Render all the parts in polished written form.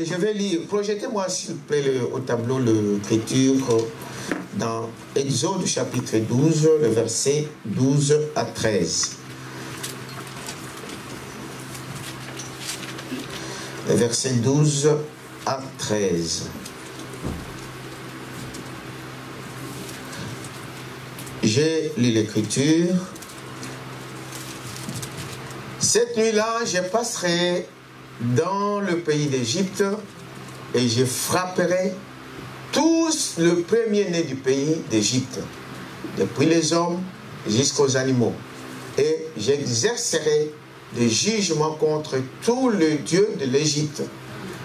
Je vais lire. Projetez-moi s'il vous plaît au tableau l'écriture dans Exode chapitre 12, le verset 12 à 13. Le verset 12 à 13. J'ai lu l'écriture. Cette nuit-là, je passerai dans le pays d'Égypte et je frapperai tous le premier-né du pays d'Égypte, depuis les hommes jusqu'aux animaux. Et j'exercerai des jugements contre tous les dieux de l'Égypte.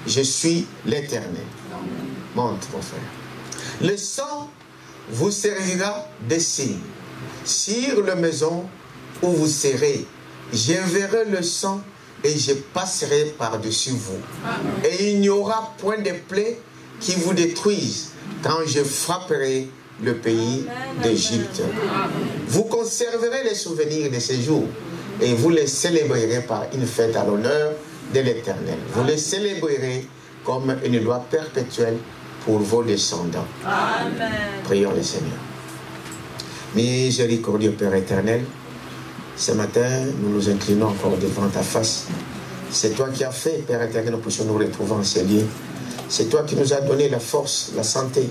Je suis l'Éternel. Montre, mon frère. Le sang vous servira de signe sur la maison où vous serez. J'enverrai le sang et je passerai par-dessus vous. Et il n'y aura point de plaie qui vous détruise quand je frapperai le pays d'Égypte. Vous conserverez les souvenirs de ces jours et vous les célébrerez par une fête à l'honneur de l'Éternel. Vous les célébrerez comme une loi perpétuelle pour vos descendants. Amen. Prions le Seigneur. Miséricordieux Père éternel, ce matin, nous nous inclinons encore devant ta face. C'est toi qui as fait, Père éternel, nous puissions nous retrouver en ces lieux. C'est toi qui nous as donné la force, la santé.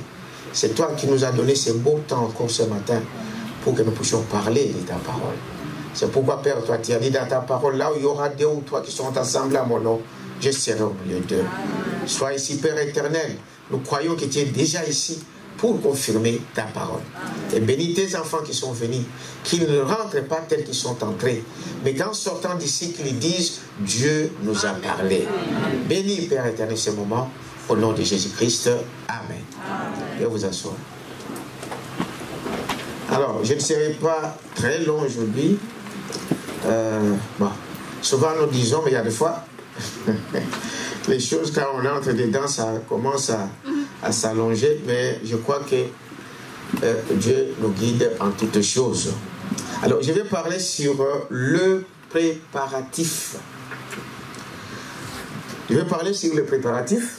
C'est toi qui nous as donné ce beau temps encore ce matin pour que nous puissions parler de ta parole. C'est pourquoi, Père, toi, tu as dit dans ta parole, là où il y aura deux ou trois qui sont assemblés à mon nom, je serai au milieu d'eux. Sois ici, Père éternel. Nous croyons que tu es déjà ici pour confirmer ta parole. Et bénis tes enfants qui sont venus, qu'ils ne rentrent pas tels qu'ils sont entrés, mais qu'en sortant d'ici, qu'ils disent, Dieu nous a parlé. Bénis, Père éternel, ce moment, au nom de Jésus-Christ. Amen. Et vous asseoir. Alors, je ne serai pas très long aujourd'hui. Bon, souvent nous disons, mais il y a des fois, les choses, quand on entre dedans, ça commence à s'allonger, mais je crois que Dieu nous guide en toutes choses. Alors, je vais parler sur le préparatif. Je vais parler sur le préparatif.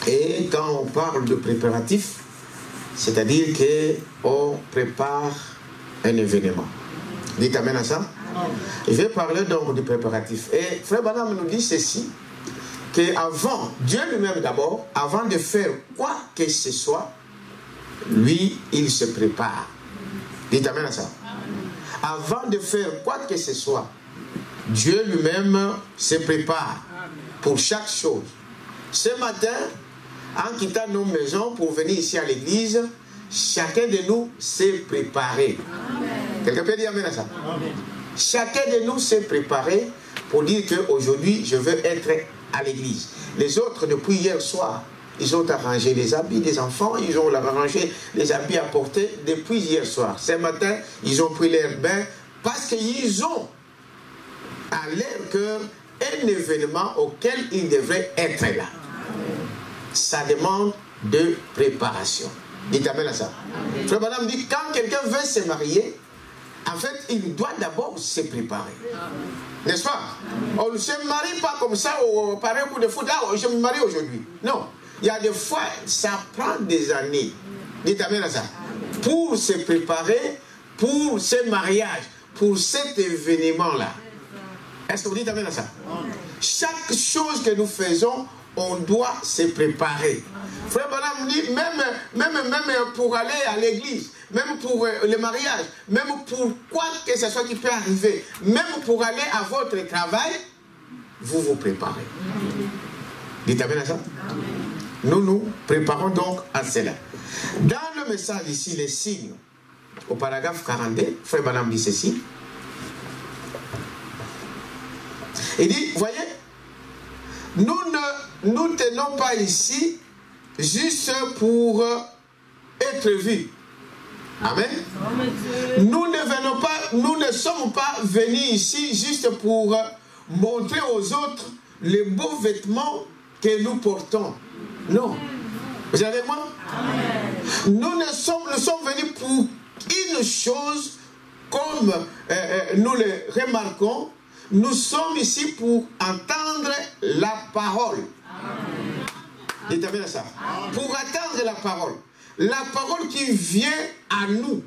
Et quand on parle de préparatif, c'est-à-dire qu'on prépare un événement. Dites amen à ça. Je vais parler donc du préparatif. Et Frère Branham nous dit ceci, qu'avant, Dieu lui-même d'abord, avant de faire quoi que ce soit, lui, il se prépare. Dites amen à ça. Avant de faire quoi que ce soit, Dieu lui-même se prépare pour chaque chose. Ce matin, en quittant nos maisons pour venir ici à l'église, chacun de nous s'est préparé. Quelqu'un peut dire amen à ça? Amen. Chacun de nous s'est préparé pour dire qu'aujourd'hui, je veux être à l'église. Les autres, depuis hier soir, ils ont arrangé les habits des enfants, ils ont arrangé les habits à porter depuis hier soir. Ce matin, ils ont pris leur bain parce qu'ils ont à leur cœur un événement auquel ils devraient être là. Ça demande de préparation. Dites amen à ça. Frère Madame dit, quand quelqu'un veut se marier, en fait, il doit d'abord se préparer. N'est-ce pas? On ne se marie pas comme ça, par un coup de foot. Ah, je me marie aujourd'hui. Non. Il y a des fois, ça prend des années. Dites amen à ça. Pour se préparer, pour ce mariage, pour cet événement-là. Est-ce que vous dites amen à ça? Chaque chose que nous faisons, on doit se préparer. Frère Branham dit, même pour aller à l'église, même pour le mariage, même pour quoi que ce soit qui peut arriver, même pour aller à votre travail, vous vous préparez. Dites amen à ça. Nous nous préparons donc à cela. Dans le message ici, les signes, au paragraphe 42, Frère Branham dit ceci. Il dit, voyez, nous ne tenons pas ici juste pour être vus. Amen. Nous ne sommes pas venus ici juste pour montrer aux autres les beaux vêtements que nous portons. Non. Vous avez moi? Nous sommes venus pour une chose, comme nous le remarquons, nous sommes ici pour entendre la parole. Dites amen à ça. Pour attendre la parole. La parole qui vient à nous.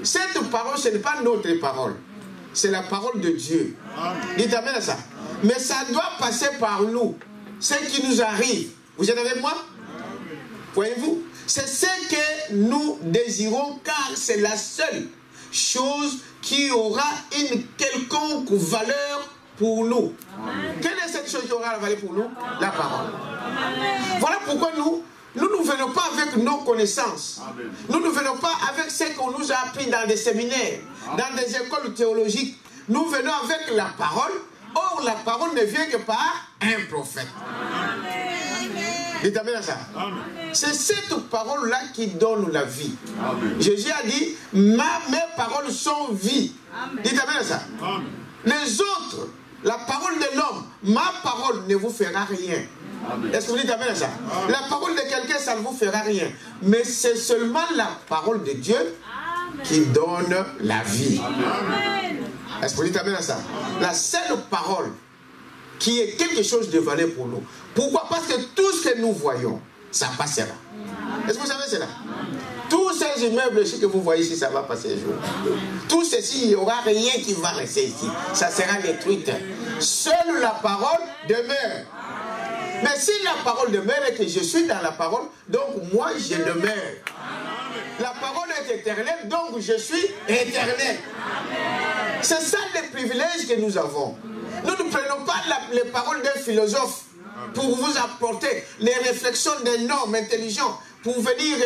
Cette parole, ce n'est pas notre parole. C'est la parole de Dieu. Dites amen à ça. Mais ça doit passer par nous. Ce qui nous arrive. Vous êtes avec moi? Voyez-vous? C'est ce que nous désirons, car c'est la seule chose qui aura une quelconque valeur pour nous. Quelle est cette chose qui aura la valeur pour nous? La parole. Voilà pourquoi nous ne venons pas avec nos connaissances. Nous ne venons pas avec ce qu'on nous a appris dans des séminaires, dans des écoles théologiques. Nous venons avec la parole. Or, la parole ne vient que par un prophète. Dites amen à ça. C'est cette parole-là qui donne la vie. Jésus a dit, mes paroles sont vie. Dites amen à ça. Les autres, la parole de l'homme, ma parole ne vous fera rien. Est-ce que vous dites amen à ça? La parole de quelqu'un, ça ne vous fera rien. Mais c'est seulement la parole de Dieu qui donne la vie. Est-ce que vous dites amen à ça? La seule parole qui est quelque chose de valeur pour nous. Pourquoi? Parce que tout ce que nous voyons, ça passera. Est-ce que vous savez cela? Tous ces immeubles ici que vous voyez ici, ça va passer un jour. Tout ceci, il n'y aura rien qui va rester ici. Ça sera détruit. Seule la parole demeure. Mais si la parole demeure et que je suis dans la parole, donc moi je demeure. La parole est éternelle, donc je suis éternel. C'est ça le privilège que nous avons. Nous ne prenons pas les paroles d'un philosophe pour vous apporter les réflexions d'un homme intelligent, pour venir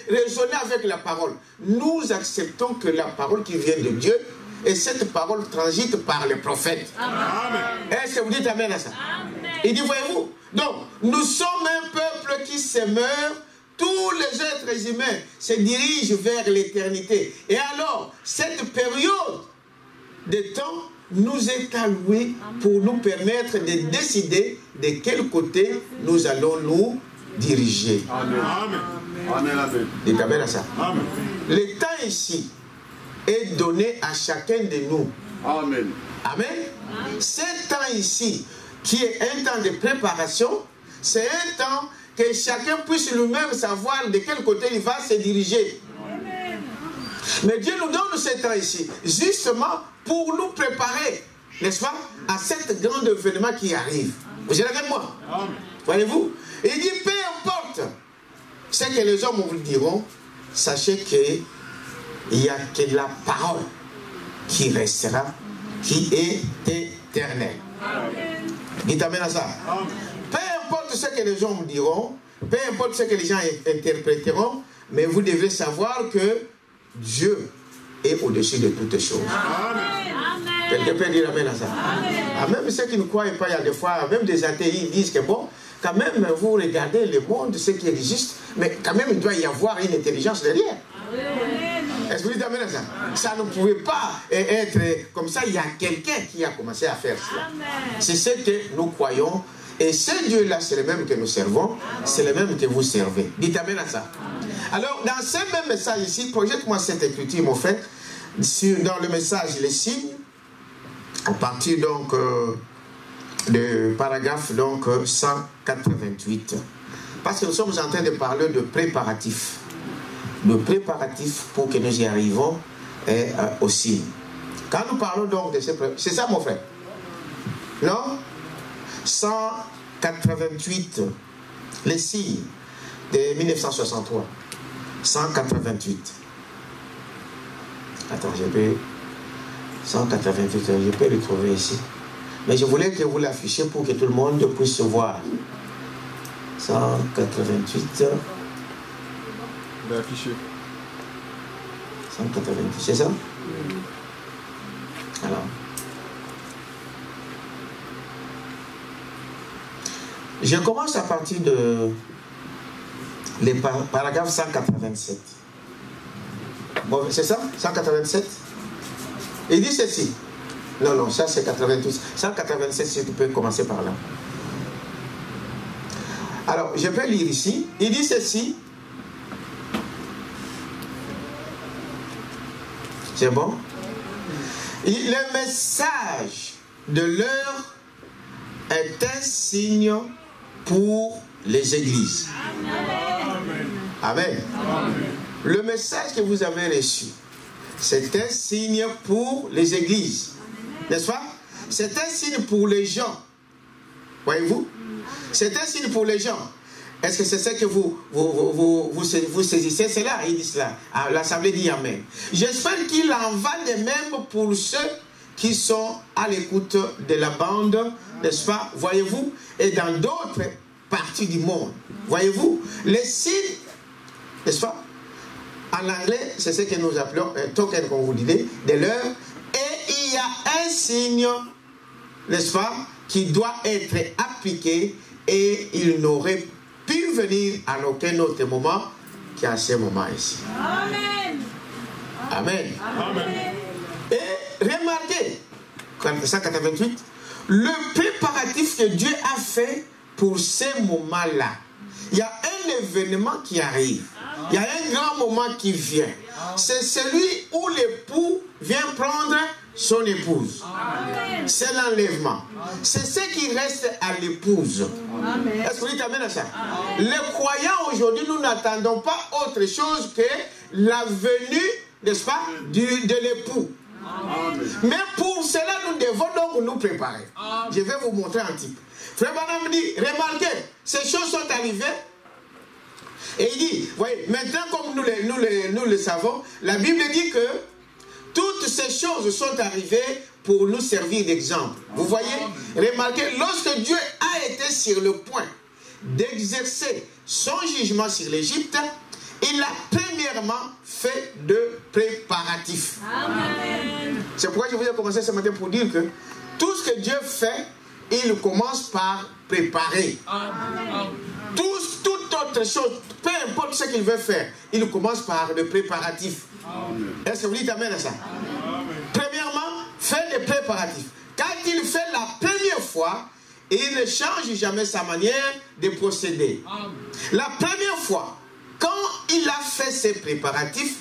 raisonner avec la parole. Nous acceptons que la parole qui vient de Dieu, et cette parole transite par les prophètes. Est-ce que vous dites amen à ça? Il dit, voyez-vous, donc nous sommes un peuple qui se meurt. Tous les êtres humains se dirigent vers l'éternité. Et alors, cette période de temps nous est allouée pour nous permettre de décider de quel côté nous allons nous diriger. Amen. Dites amen à ça. Amen. Le temps ici est donné à chacun de nous. Amen. Amen. Ce temps ici, qui est un temps de préparation, c'est un temps que chacun puisse lui-même savoir de quel côté il va se diriger. Amen. Mais Dieu nous donne ce temps ici, justement pour nous préparer, n'est-ce pas, à cet grand événement qui arrive. Vous êtes avec moi? Voyez-vous? Il dit, peu importe ce que les hommes vous diront, sachez qu'il n'y a que la parole qui restera, qui est éternelle. Dites amen à ça. Peu importe ce que les gens vous diront, peu importe ce que les gens interpréteront, mais vous devez savoir que Dieu est au-dessus de toutes choses. Quelqu'un peut dire amen à ça. Ah, même ceux qui ne croient pas, il y a des fois, même des athées disent que bon, quand même, vous regardez le monde, ce qui existe, mais quand même, il doit y avoir une intelligence derrière. Est-ce que vous dites amen à ça? Ça ne pouvait pas être comme ça. Il y a quelqu'un qui a commencé à faire cela. C'est ce que nous croyons. Et ce Dieu-là, c'est le même que nous servons. C'est le même que vous servez. Dites amen à ça. Alors, dans ce même message ici, projette-moi cette écriture, mon frère. Dans le message, les signes, à partir donc du paragraphe donc, 188. Parce que nous sommes en train de parler de préparatifs. De préparatifs pour que nous y arrivons aussi. Quand nous parlons donc de ces préparatifs, c'est ça mon frère? Non? 188, les signes de 1963. 188. Attends, je peux... 188, je peux le trouver ici. Mais je voulais que vous l'affichiez pour que tout le monde puisse voir. 188. Affiché. 188, c'est ça? Alors. Je commence à partir de les paragraphes 187. Bon, c'est ça? 187? Il dit ceci. Non, non, ça c'est 88. 187, si tu peux commencer par là. Alors, je vais lire ici. Il dit ceci. C'est bon? Le message de l'heure est un signe pour les églises. Amen. Amen. Le message que vous avez reçu, c'est un signe pour les églises. N'est-ce pas? C'est un signe pour les gens. Voyez-vous? C'est un signe pour les gens. Est-ce que c'est ça que vous saisissez? C'est là, il dit cela. L'Assemblée dit Amen. J'espère qu'il en va de même pour ceux qui sont à l'écoute de la bande, n'est-ce pas? Voyez-vous? Et dans d'autres parties du monde. Voyez-vous? Les signes, n'est-ce pas? En anglais, c'est ce que nous appelons un token, comme vous dites, de l'heure. Et il y a un signe, n'est-ce pas, qui doit être appliqué et il n'aurait pu venir à aucun autre moment qu'à ce moment ici. Amen. Amen. Amen. Et remarquez, 188, le préparatif que Dieu a fait pour ces moments-là. Il y a un événement qui arrive. Il y a un grand moment qui vient. C'est celui où l'époux vient prendre son épouse. C'est l'enlèvement. C'est ce qui reste à l'épouse. Est-ce que vous t'amène à ça? Les croyants aujourd'hui, nous n'attendons pas autre chose que la venue, n'est-ce pas, de l'époux. Mais pour cela, nous devons donc nous préparer. Je vais vous montrer un type. Frère Branham dit, remarquez, ces choses sont arrivées. Et il dit, voyez, maintenant comme nous le savons, la Bible dit que toutes ces choses sont arrivées pour nous servir d'exemple. Vous voyez, remarquez, lorsque Dieu a été sur le point d'exercer son jugement sur l'Égypte, il a premièrement fait de préparatifs. C'est pourquoi je voulais commencer ce matin pour dire que tout ce que Dieu fait, il commence par préparer. Toute autre chose, peu importe ce qu'il veut faire, il commence par le préparatif. Est-ce que vous dites amen à ça? Premièrement, fait des préparatifs. Quand il fait la première fois, il ne change jamais sa manière de procéder. La première fois, quand il a fait ses préparatifs,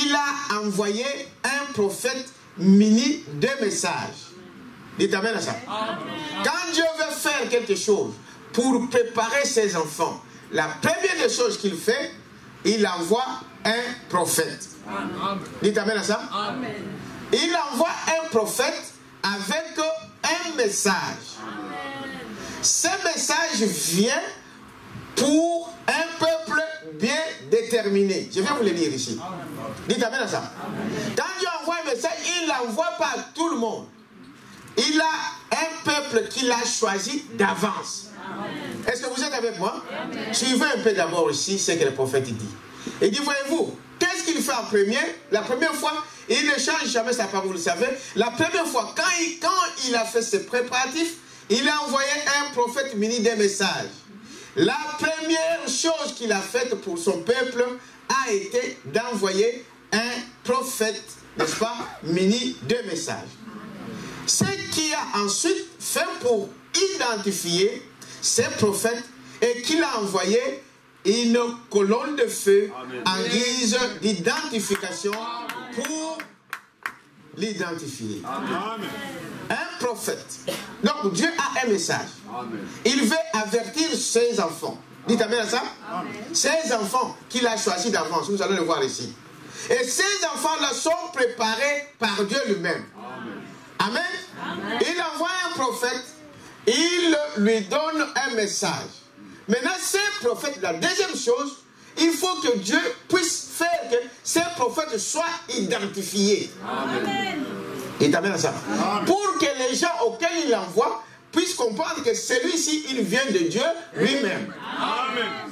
il a envoyé un prophète muni de messages. Dites amen à ça. Quand Dieu veut faire quelque chose pour préparer ses enfants, la première des choses qu'il fait, il envoie un prophète. Dites amen à ça. Il envoie un prophète avec un message. Ce message vient pour un peuple bien déterminé. Je vais vous le dire ici. Dites amen à ça. Quand Dieu envoie un message, il ne l'envoie pas à tout le monde. Il a un peuple qu'il a choisi d'avance. Est-ce que vous êtes avec moi? Suivez un peu d'abord ici ce que le prophète dit. Il dit, voyez-vous, qu'est-ce qu'il fait en premier? La première fois, il ne change jamais sa parole, vous le savez. La première fois, quand il a fait ses préparatifs, il a envoyé un prophète muni des messages. La première chose qu'il a faite pour son peuple a été d'envoyer un prophète, n'est-ce pas, muni de messages. Ce qui a ensuite fait pour identifier ces prophètes et qu'il a envoyé une colonne de feu en guise d'identification pour l'identifier. Un prophète. Donc Dieu a un message. Il veut avertir ses enfants. Dites amen à ça. Ses enfants qu'il a choisis d'avance. Nous allons le voir ici. Et ces enfants-là sont préparés par Dieu lui-même. Amen. Il envoie un prophète, il lui donne un message. Maintenant, ces prophètes, la deuxième chose, il faut que Dieu puisse faire que ces prophètes soient identifiés. Amen. Il t'amène à ça. Amen. Pour que les gens auxquels il envoie puissent comprendre que celui-ci, il vient de Dieu lui-même.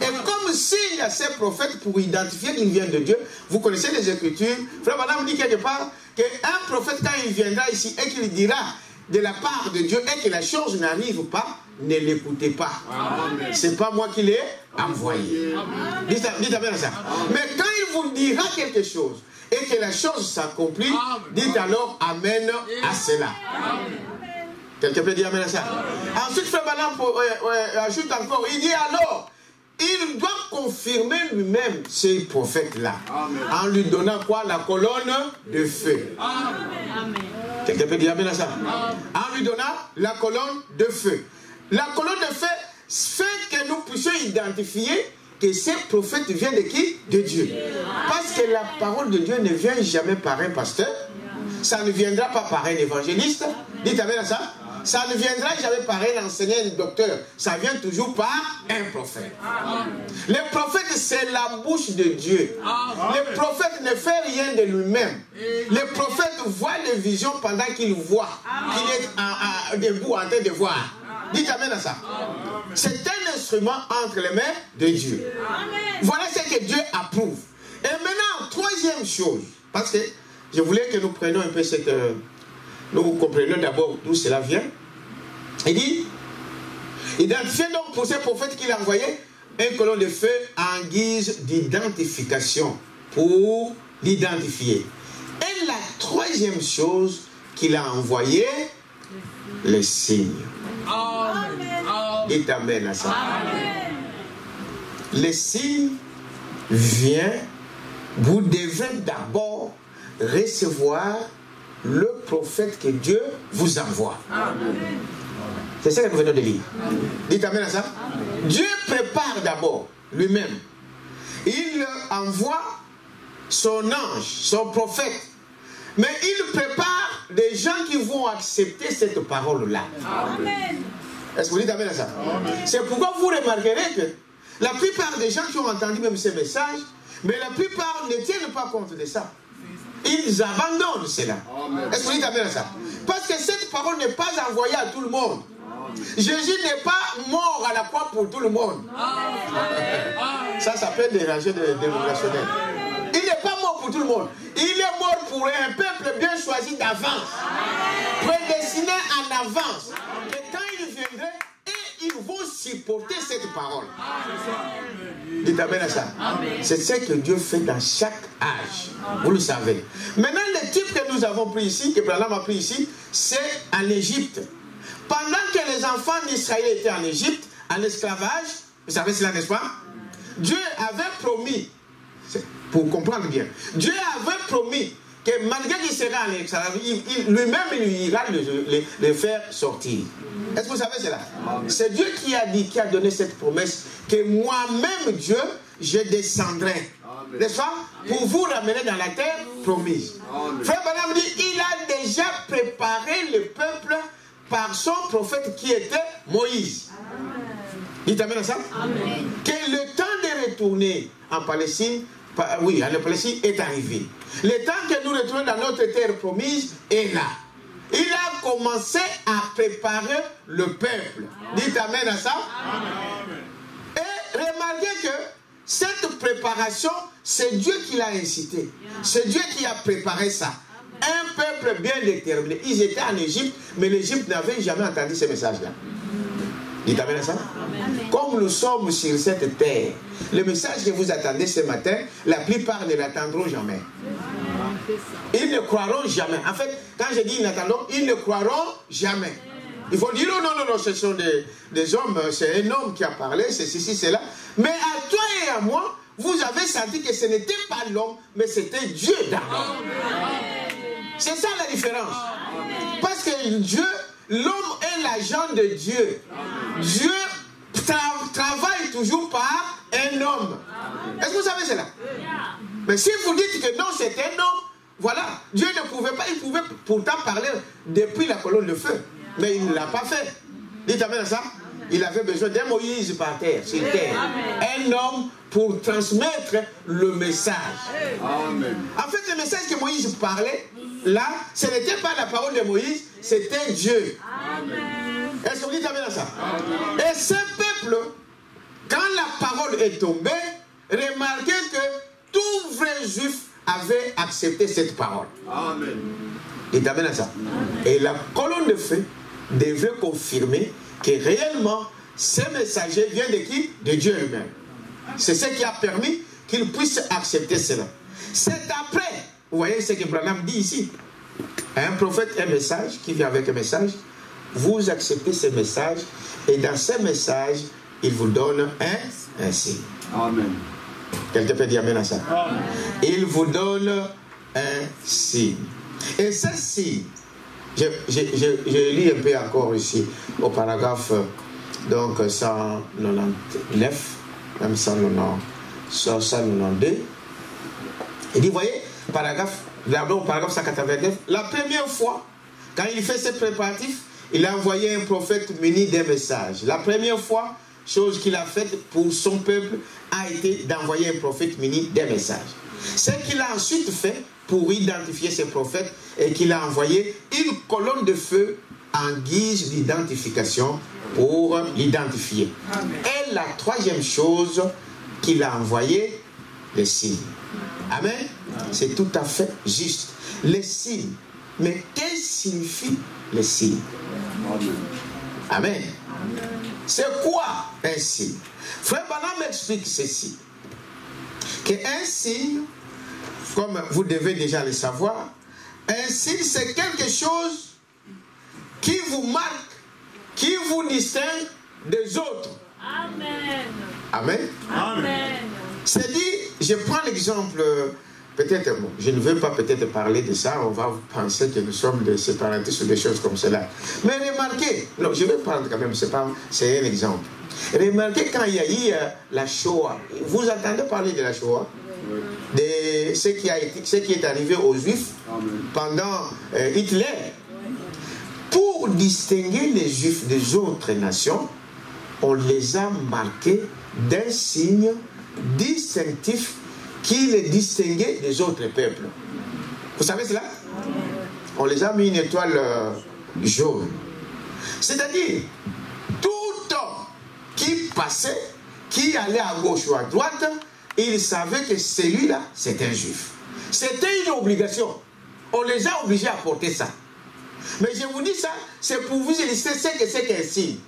Et comme s'il y a ces prophètes pour identifier qu'il vient de Dieu, vous connaissez les Écritures. Frère Madame dit quelque part qu'un prophète, quand il viendra ici et qu'il dira de la part de Dieu et que la chose n'arrive pas, ne l'écoutez pas. Ce n'est pas moi qui l'ai envoyé. Dites amen à ça. Mais quand il vous dira quelque chose et que la chose s'accomplit, dites alors amen à cela. Quelqu'un peut dire amen à ça. Ensuite, Frère Branham ajoute encore, il dit alors, il doit confirmer lui-même ces prophètes-là. En lui donnant quoi? La colonne de feu. Quelqu'un peut dire amen à ça. En lui donnant la colonne de feu. La colonne de feu, fait que nous puissions identifier que ces prophètes viennent de qui? De Dieu. Parce que la parole de Dieu ne vient jamais par un pasteur. Ça ne viendra pas par un évangéliste. Dites amen à ça. Ça ne viendra jamais par un enseignant, un docteur. Ça vient toujours par un prophète. Le prophète, c'est la bouche de Dieu. Le prophète ne fait rien de lui-même. Le prophète voit les visions pendant qu'il voit. Qu'il est debout en train de voir. Dites amen à ça. C'est un instrument entre les mains de Dieu. Voilà ce que Dieu approuve. Et maintenant, troisième chose, parce que je voulais que nous prenions un peu cette... nous comprenions d'abord d'où cela vient. Il dit, identifiez donc pour ces prophètes qu'il a envoyés un colonne de feu en guise d'identification, pour l'identifier. Et la troisième chose qu'il a envoyé, les signes. Dites amen à ça. Amen. Les signes viennent, vous devez d'abord recevoir le prophète que Dieu vous envoie. C'est ça que nous venons de lire. Dites amen à ça. Amen. Dieu prépare d'abord lui-même. Il envoie son ange, son prophète. Mais il prépare des gens qui vont accepter cette parole-là. Amen. Est-ce que vous dites amen à ça? C'est pourquoi vous remarquerez que la plupart des gens qui ont entendu même ces messages, mais la plupart ne tiennent pas compte de ça. Ils abandonnent cela. Est-ce que vous dites amen à ça? Parce que cette parole n'est pas envoyée à tout le monde. Jésus n'est pas mort à la croix pour tout le monde. Ça s'appelle des rageux dénominationnels. Il n'est pas mort pour tout le monde. Il est mort pour un peuple bien choisi d'avance. Prédestiné en avance. Et quand il viendrait, et ils vont supporter cette parole. Dites amen à ça. C'est ce que Dieu fait dans chaque âge. Vous le savez. Maintenant, le type que nous avons pris ici, que Branham a pris ici, c'est en Égypte. Pendant que les enfants d'Israël étaient en Égypte, en esclavage, vous savez cela, n'est-ce pas? Dieu avait promis, pour comprendre bien, Dieu avait promis que malgré qu'il sera en esclavage, lui-même il ira les faire sortir. Est-ce que vous savez cela? C'est Dieu qui a dit, qui a donné cette promesse, que moi-même Dieu, je descendrai. N'est-ce pas? Pour vous ramener dans la terre promise. Frère Branham dit, il a déjà préparé le peuple par son prophète qui était Moïse. Dites amen à ça? Amen. Que le temps de retourner en Palestine, oui, en Palestine est arrivé. Le temps que nous retournons dans notre terre promise est là. Il a commencé à préparer le peuple. Dites amen à ça? Amen. Et remarquez que cette préparation, c'est Dieu qui l'a incité. C'est Dieu qui a préparé ça. Un peuple bien déterminé. Ils étaient en Égypte, mais l'Égypte n'avait jamais entendu ce message-là. Dites amen à ça? Amen. Comme nous sommes sur cette terre, le message que vous attendez ce matin, la plupart ne l'attendront jamais. Ils ne croiront jamais. En fait, quand je dis ils n'attendront, ils ne croiront jamais. Il faut dire oh, non, non, non, ce sont des hommes, c'est un homme qui a parlé, c'est ceci, c'est là. Mais à toi et à moi, vous avez senti que ce n'était pas l'homme, mais c'était Dieu dans l'homme. C'est ça la différence. Parce que Dieu, l'homme est l'agent de Dieu. Dieu travaille toujours par un homme. Est-ce que vous savez cela? Mais si vous dites que non, c'est un homme, voilà, Dieu ne pouvait pas, il pouvait pourtant parler depuis la colonne de feu. Mais il ne l'a pas fait. Dites amen à ça. Il avait besoin d'un Moïse par terre, sur terre. Un homme pour transmettre le message. Amen. En fait, le message que Moïse parlait, là, ce n'était pas la parole de Moïse, c'était Dieu. Est-ce que vous dites amen à ça? Amen. Et ce peuple, quand la parole est tombée, remarquez que tout vrai juif avait accepté cette parole. Amen. Dites amen à ça. Amen. Et la colonne de feu devait confirmer que réellement, ce messager vient de qui? De Dieu lui-même. C'est ce qui a permis qu'il puisse accepter cela. C'est après, vous voyez ce que Branham dit ici. Un prophète, un message, qui vient avec un message, vous acceptez ce message, et dans ce message, il vous donne un signe. Amen. Quelqu'un peut dire amen à ça? Amen. Il vous donne un signe. Et ce signe, je lis un peu encore ici, au paragraphe Donc 199, même 192. Il dit, voyez, d'abord paragraphe 189, la première fois, quand il fait ses préparatifs, il a envoyé un prophète muni d'un message. La première fois, chose qu'il a faite pour son peuple, a été d'envoyer un prophète muni d'un message. Ce qu'il a ensuite fait pour identifier ces prophètes et qu'il a envoyé une colonne de feu en guise d'identification pour l'identifier. Et la troisième chose qu'il a envoyé, les signes. Amen. C'est tout à fait juste. Les signes. Mais qu'est-ce que signifient les signes? Amen. C'est quoi un signe? Frère Branham explique ceci. Qu'un signe, comme vous devez déjà le savoir, un signe c'est quelque chose qui vous marque, qui vous distingue des autres. Amen. Amen. Amen. C'est dit, je prends l'exemple, peut-être, bon, je ne veux pas peut-être parler de ça, on va penser que nous sommes des séparatistes ou des choses comme cela. Mais remarquez, non, je vais prendre quand même, c'est un exemple. Remarquez quand il y a eu la Shoah, vous entendez parler de la Shoah? De ce qui est arrivé aux Juifs pendant Hitler. Pour distinguer les Juifs des autres nations, on les a marqués d'un signe distinctif qui les distinguait des autres peuples. Vous savez cela? On les a mis une étoile jaune. C'est-à-dire, tout homme qui passait, qui allait à gauche ou à droite, il savait que celui-là, c'est un juif. C'était une obligation. On les a obligés à porter ça. Mais je vous dis ça, c'est pour vous illustrer ce que c'est qu'un signe.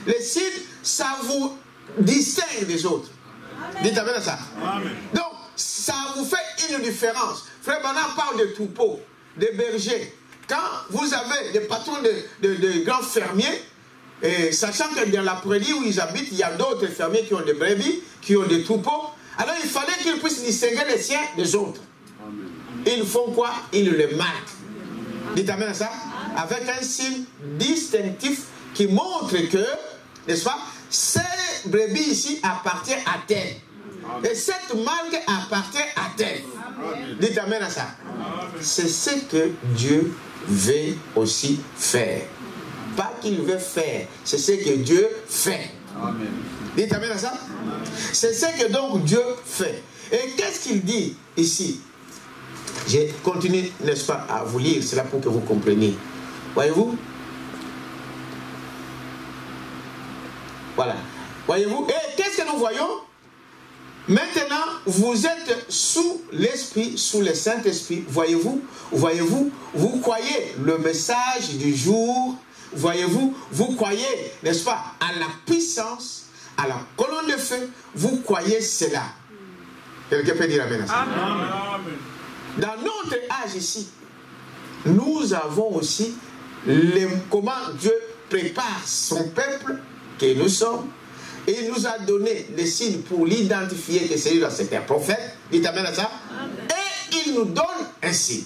Les signes, ça vous distingue des autres. Dites amen à ça. Amen. Donc, ça vous fait une différence. Frère Branham parle de troupeaux, de bergers. Quand vous avez des patrons de grands fermiers, et sachant que dans la prairie où ils habitent, il y a d'autres fermiers qui ont des brebis, qui ont des troupeaux, alors il fallait qu'ils puissent distinguer les siens des autres. Amen. Ils font quoi? Ils le marquent. Dites amen à ça. Avec un signe distinctif qui montre que, n'est-ce pas, ces brebis ici appartiennent à tel. Et cette marque appartient à tel. Dites amen à ça. C'est ce que Dieu veut aussi faire. Pas qu'il veut faire, c'est ce que Dieu fait. Amen. Dites amen à ça. C'est ce que donc Dieu fait. Et qu'est-ce qu'il dit ici? Je continue, n'est-ce pas, à vous lire cela pour que vous compreniez. Voyez-vous? Voilà. Voyez-vous? Et qu'est-ce que nous voyons? Maintenant, vous êtes sous l'Esprit, sous le Saint-Esprit. Voyez-vous? Voyez-vous? Vous croyez le message du jour. Voyez-vous? Vous croyez, n'est-ce pas, à la puissance, à la colonne de feu. Vous croyez cela. Quelqu'un peut dire amen à ça? Amen. Dans notre âge ici, nous avons aussi comment Dieu prépare son peuple que nous sommes. Et il nous a donné les signes pour l'identifier que celui-là c'est un prophète. Dites amen à ça. Amen. Et il nous donne un signe.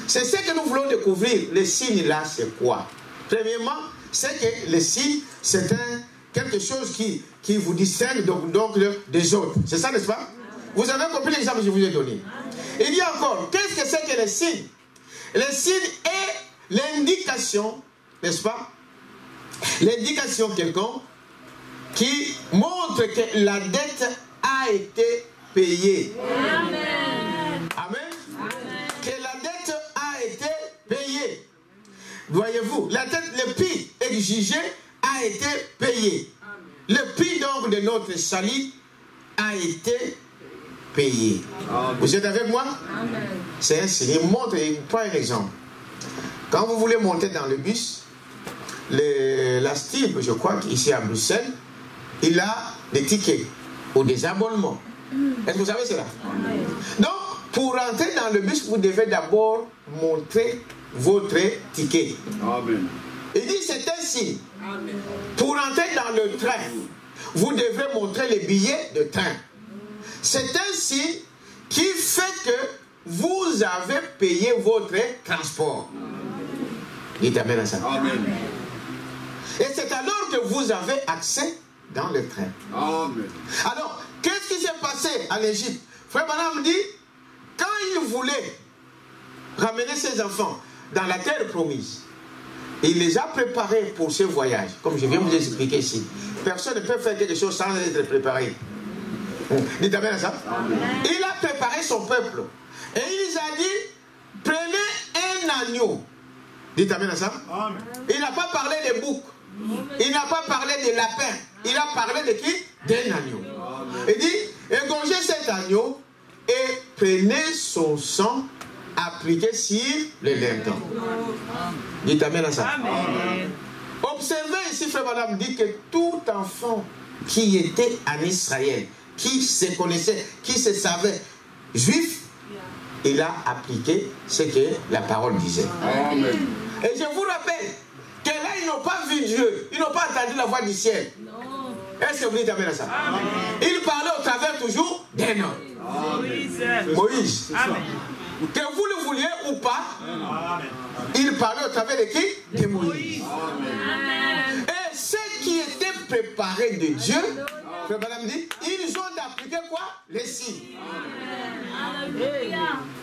C'est ce que nous voulons découvrir. Les signes là, c'est quoi? Premièrement, c'est que les signes, c'est quelque chose qui vous distingue donc des autres. C'est ça, n'est-ce pas? Vous avez compris l'exemple que je vous ai donné. Il y a encore, qu'est-ce que c'est que les signes? Les signes est l'indication, n'est-ce pas? L'indication quelconque qui montre que la dette a été payée. Amen. Amen. Amen. Que la dette a été payée. Voyez-vous, la dette, le prix exigé a été payé. Amen. Le prix donc de notre salut a été payé. Amen. Vous êtes avec moi? C'est un signe. Il montre, il prend un exemple. Quand vous voulez monter dans le bus, la STIB, je crois qu'ici à Bruxelles, il a des tickets ou des abonnements. Est-ce que vous savez cela? Amen. Donc, pour rentrer dans le bus, vous devez d'abord montrer votre ticket. Amen. Il dit c'est un signe. Amen. Pour rentrer dans le train, vous devez montrer les billets de train. C'est un signe qui fait que vous avez payé votre transport. Dites amen à ça. Amen. Et c'est alors que que vous avez accès dans le train. Amen. Alors, qu'est-ce qui s'est passé à l'Égypte? Frère Branham dit, quand il voulait ramener ses enfants dans la terre promise, il les a préparés pour ce voyage, comme je viens de vous expliquer ici. Personne ne peut faire quelque chose sans être préparé. Dites amen à ça. Amen. Il a préparé son peuple. Et il les a dit, prenez un agneau. Dites amen à ça. Amen. Il n'a pas parlé des boucs. Il n'a pas parlé des lapins. Il a parlé de qui? D'un agneau. Amen. Il dit, égorgez cet agneau et prenez son sang appliqué sur les lèvres. Dites amen à ça. Amen. Observez ici, frère madame, dit que tout enfant qui était en Israël, qui se connaissait, qui se savait juif, il a appliqué ce que la parole disait. Amen. Et je vous rappelle que là, ils n'ont pas vu Dieu, ils n'ont pas entendu la voix du ciel. Est-ce que vous dites amen à ça? Amen. Il parlait au travers toujours d'un homme. Moïse. Amen. Que vous le vouliez ou pas, amen, il parlait au travers de qui? De Moïse. Amen. Et ceux qui étaient préparés de Dieu, frère Branham dit, ils ont appliqué quoi? Les signes.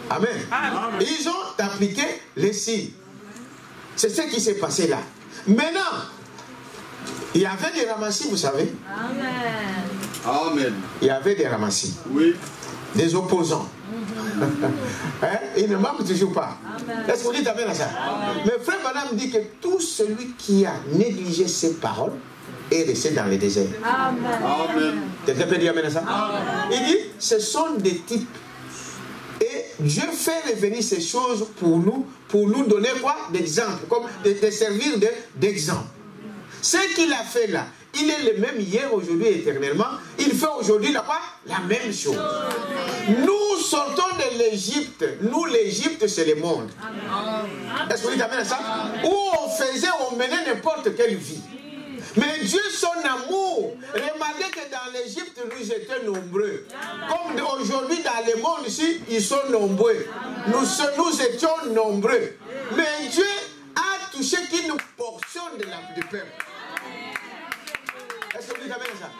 Amen. Amen. Ils ont appliqué les signes. C'est ce qui s'est passé là. Maintenant, il y avait des ramassis, vous savez. Amen. Amen. Il y avait des ramassis. Oui. Des opposants. Hein? Il ne manque toujours pas. Est-ce que vous dites amen à ça? Amen. Mais frère Branham dit que tout celui qui a négligé ces paroles est resté dans le désert. Amen. Amen. Quelqu'un peut dire amen à ça? Amen. Il dit, ce sont des types. Et Dieu fait revenir ces choses pour nous donner quoi? D'exemple, comme de servir d'exemple. Ce qu'il a fait là, il est le même hier, aujourd'hui, éternellement. Il fait aujourd'hui la même chose. Nous sortons de l'Égypte. Nous, l'Égypte, c'est le monde. Est-ce que vous dites amen à ça? Où on menait n'importe quelle vie. Mais Dieu, son amour, remarquez que dans l'Égypte, nous étions nombreux. Comme aujourd'hui, dans le monde ici, ils sont nombreux. Nous étions nombreux. Mais Dieu a touché qu'une portion du peuple. Est-ce que vous dites amen à ça?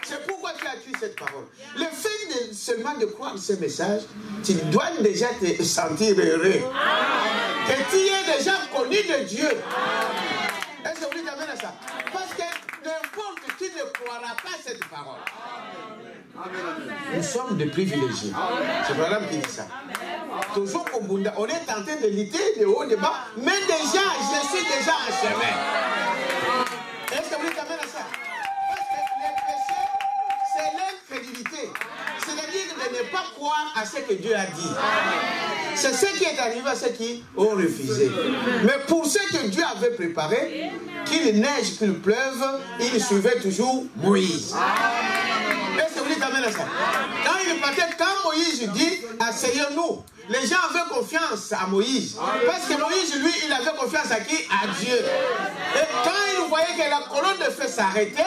C'est pourquoi tu as écrit cette parole. Le fait seulement de croire ce message, tu dois déjà te sentir heureux. Que tu es déjà connu de Dieu. Est-ce que vous dites amen à ça? Parce que n'importe qui ne croira pas cette parole. Nous sommes des privilégiés. C'est Branham qui dit ça. Toujours au Bunda, on est en train de lutter de haut, de bas, mais déjà, je suis déjà en chemin. Est-ce que vous dites amen à ça? L'incrédulité, c'est-à-dire de ne pas croire à ce que Dieu a dit. C'est ce qui est arrivé à ceux qui ont refusé. Mais pour ceux que Dieu avait préparés, qu'il neige, qu'il pleuve, il suivait toujours Moïse. Est-ce que vous dites amen à ça? Quand Moïse dit, asseyons-nous, les gens avaient confiance à Moïse. Parce que Moïse, lui, il avait confiance à qui? À Dieu. Et quand il voyait que la colonne de feu s'arrêtait,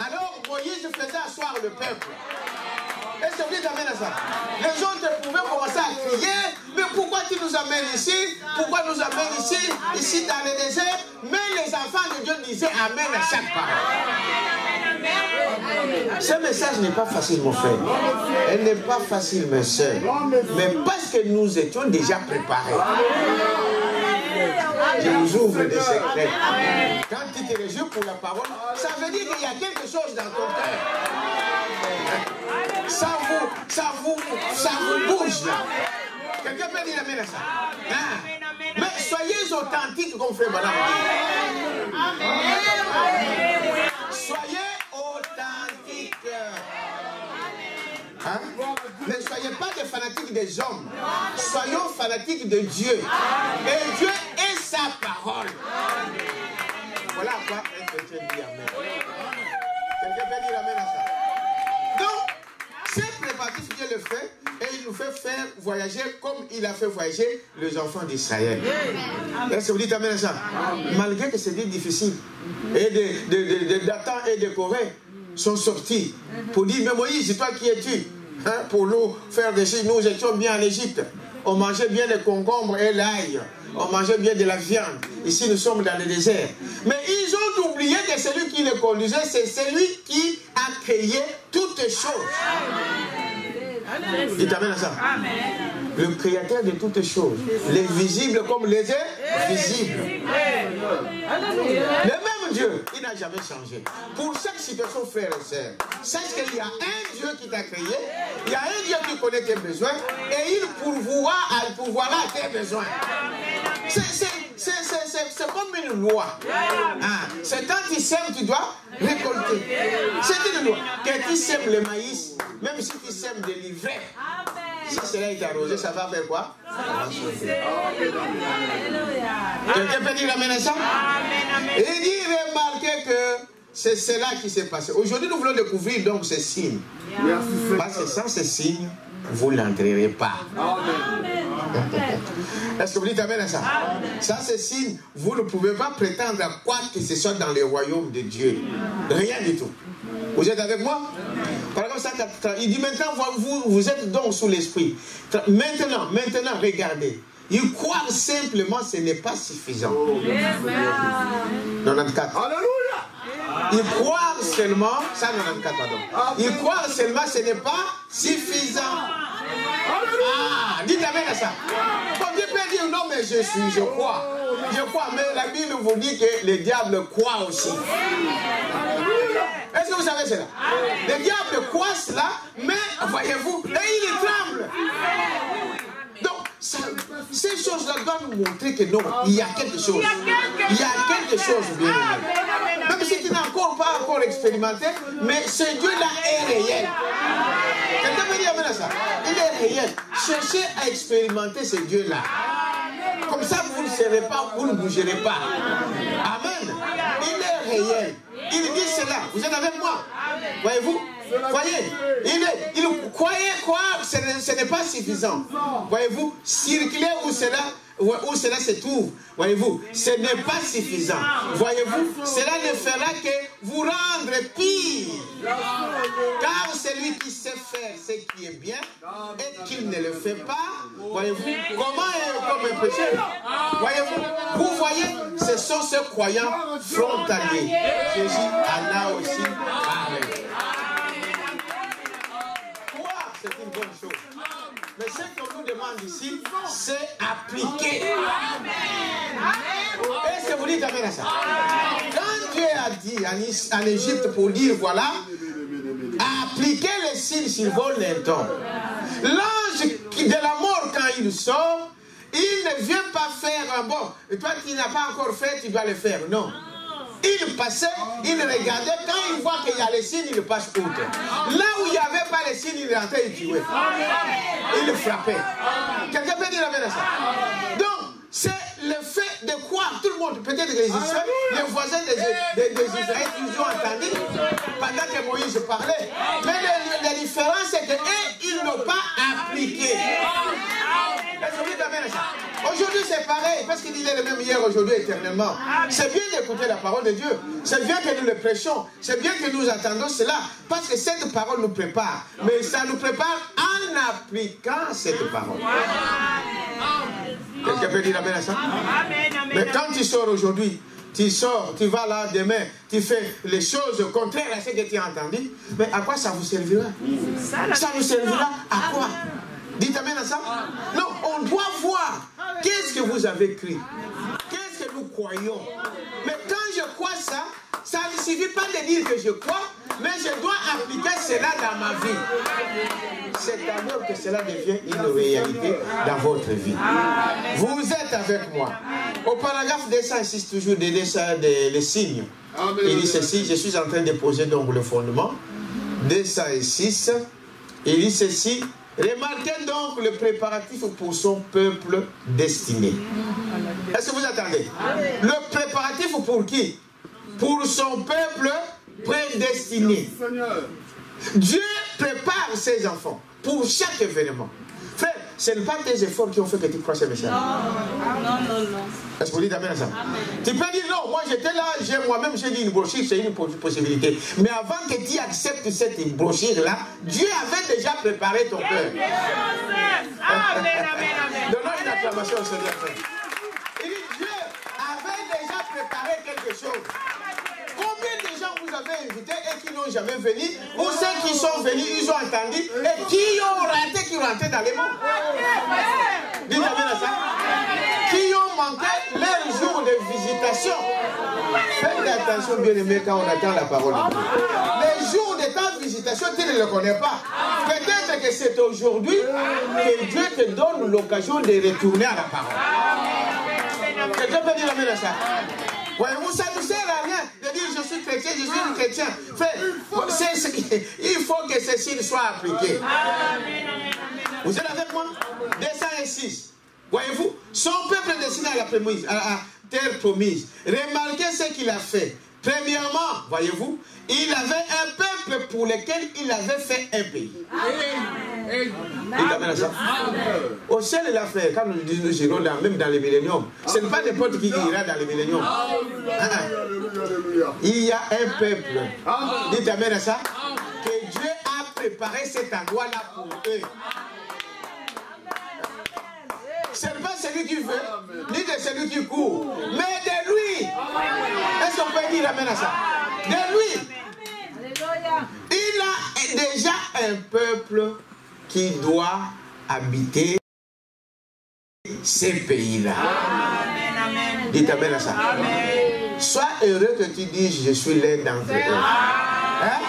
alors Moïse faisait asseoir le peuple. Est-ce que vous dites amen à ça? Les autres pouvaient commencer à crier, mais pourquoi tu nous amènes ici? Pourquoi nous amènes ici dans le désert? Mais les enfants de Dieu disaient amen à chaque parole. Ce message n'est pas facile, mon frère. Elle n'est pas facile, mes soeurs. Mais parce que nous étions déjà préparés. Je vous ouvre des secrets. Quand tu te réjouis pour la parole, ça veut dire qu'il y a quelque chose dans ton cœur. Ça vous bouge là. Quelqu'un peut dire amen à ça? Ah. Mais soyez authentiques comme frère Branham dit. Soyez authentiques. Hein? Ne soyez pas des fanatiques des hommes. Soyons fanatiques de Dieu. Et Dieu est sa parole. Voilà à quoi un chrétien dit amen. Quelqu'un peut dire amen à ça? Donc, c'est préparatif Dieu le fait et il nous fait faire voyager comme il a fait voyager les enfants d'Israël. Est-ce que vous dites amen à ça? Malgré que c'était difficile. Et Dathan et de Corée sont sortis pour dire, mais Moïse, toi qui es-tu? Hein, pour nous faire des choses, nous étions bien en Égypte. on mangeait bien les concombres et l'ail. On mangeait bien de la viande. Ici, nous sommes dans le désert. Mais ils ont oublié que celui qui les conduisait, c'est celui qui a créé toutes choses. Il t'amène à ça. Le créateur de toutes choses. Les visibles comme les invisibles. Le même Dieu, il n'a jamais changé. Pour chaque situation, frère et sœur, sache qu'il y a un Dieu qui t'a créé, il y a un Dieu qui connaît tes besoins et il pourvoira tes besoins. C'est comme une loi. C'est quand tu sèmes, tu dois récolter. C'est une loi. Quand tu sèmes le maïs, même si tu sèmes des livrets, si cela est arrosé, ça va faire quoi? Quelqu'un peut dire amen à ça? Il dit, remarquez que c'est cela qui s'est passé. Aujourd'hui, nous voulons découvrir donc ces signes. Parce que sans ces signes, vous n'entrerez pas. Est-ce que vous dites amen à ça? Sans ces signes, vous ne pouvez pas prétendre à quoi que ce soit dans le royaume de Dieu. Rien du tout. Vous êtes avec moi? Par exemple, il dit maintenant, vous êtes donc sous l'esprit. Maintenant, regardez. Il croire simplement, ce n'est pas suffisant. 94. Alléluia. Il croire seulement, ça 94, pardon. Il croire seulement, ce n'est pas suffisant. Ah, dites amen à ça. Bon, Dieu peut dire non, mais je crois. Je crois, mais la Bible vous dit que le diable croit aussi. Est-ce que vous savez cela? Le diable croit cela, mais voyez-vous, et il tremble. Donc, ces choses-là doivent nous montrer que non, il y a quelque chose. Il y a quelque chose, bien aimé. Même si tu n'as pas encore expérimenté, mais ce Dieu-là est réel. Quelqu'un peut dire amen à ça? Il est réel. Cherchez à expérimenter ce Dieu-là. Comme ça, vous ne serez pas, vous ne bougerez pas. Amen. Il est réel. Il dit cela. Vous êtes avec moi? Voyez-vous? Voyez, il croyait croire, ce n'est pas suffisant. Voyez-vous, circuler où cela se trouve, voyez-vous, ce n'est pas suffisant. Voyez-vous, cela ne fera que vous rendre pire. Car celui qui sait faire ce qui est bien et qu'il ne le fait pas, voyez-vous, comment est comme un péché? Voyez-vous, vous voyez, ce sont ceux croyants frontaliers. Jésus en a aussi parlé. C'est une bonne chose. Mais ce qu'on nous demande ici, c'est appliquer. Est-ce que vous dites amen à ça? Quand Dieu a dit en Égypte pour dire, voilà, appliquez les signes s'il vole un temps. L'ange de la mort, quand il sort, il ne vient pas faire un bon. Et toi qui n'as pas encore fait, tu dois le faire. Non. Il passait, il regardait, quand il voit qu'il y a les signes, il passe outre. Là où il n'y avait pas les signes, il rentrait, il tuait. Il frappait. Quelqu'un peut dire amen à ça? Donc, c'est le fait de croire, tout le monde, peut-être les Israéliens, les voisins des Israéliens, ils ont entendu pendant que Moïse parlait. Mais la différence, c'est qu'ils n'ont pas appliqué. Aujourd'hui c'est pareil, parce qu'il est le même hier, aujourd'hui, éternellement. C'est bien d'écouter la parole de Dieu. C'est bien que nous le prêchons. C'est bien que nous attendons cela. Parce que cette parole nous prépare. Mais ça nous prépare en appliquant cette parole. Quelqu'un peut dire amen à ça? Mais quand tu sors aujourd'hui, tu sors, tu vas là demain, tu fais les choses contraires à ce que tu as entendu, mais à quoi ça vous servira? Ça nous servira à quoi? Dites amen à ça? Non, on doit voir qu'est-ce que vous avez écrit. Qu'est-ce que nous croyons. Mais quand je crois ça, ça ne suffit pas de dire que je crois, mais je dois appliquer cela dans ma vie. C'est alors que cela devient une réalité dans votre vie. Vous êtes avec moi. Au paragraphe 206, toujours des signes. Il dit ceci, je suis en train de poser donc le fondement. 206, il dit ceci. Remarquez donc le préparatif pour son peuple destiné. Est-ce que vous attendez? Le préparatif pour qui? Pour son peuple prédestiné. Dieu prépare ses enfants pour chaque événement. Frère, ce n'est pas tes efforts qui ont fait que tu crois ce message. Non. Est-ce que vous dites amen à ça? Tu peux dire non, moi j'étais là, moi-même j'ai dit une brochure, c'est une possibilité. Mais avant que tu acceptes cette brochure-là, Dieu avait déjà préparé ton cœur. Donnons une acclamation au Seigneur. Il dit Dieu avait déjà préparé quelque chose. Combien de gens vous avez invités et qui n'ont jamais venu, ou ceux qui sont venus, ils ont entendu, et qui ont raté, qui rentraient dans les mots? Dites amen à ça. Qui ont manqué leur jour de visitation. Faites attention, bien-aimés, quand on attend la parole de Dieu. Les jours de ta visitation, tu ne le connais pas. Peut-être que c'est aujourd'hui que Dieu te donne l'occasion de retourner à la parole. Quelqu'un peut dire amen à ça? Voyez-vous, ça ne sert à rien de dire je suis chrétien, je suis un chrétien. Il faut que ceci soit appliqué. Vous êtes avec moi? 206. Voyez-vous, son peuple destiné à la terre promise. Remarquez ce qu'il a fait. Premièrement, voyez-vous, il avait un peuple pour lequel il avait fait un pays. Ça. Au ciel, il a fait, quand nous irons même dans les milléniums, ce n'est pas n'importe qui ira dans les milléniums. Il y a un peuple. Dites amen à ça. Que Dieu a préparé cet endroit-là pour eux. Ce n'est pas celui qui veut, ni de celui qui court, mais de lui. Est-ce qu'on peut dire amen à ça? De lui. Il a déjà un peuple qui doit habiter ces pays-là. Dites amen à ça. Sois heureux que tu dises je suis l'un d'entre eux. Hein?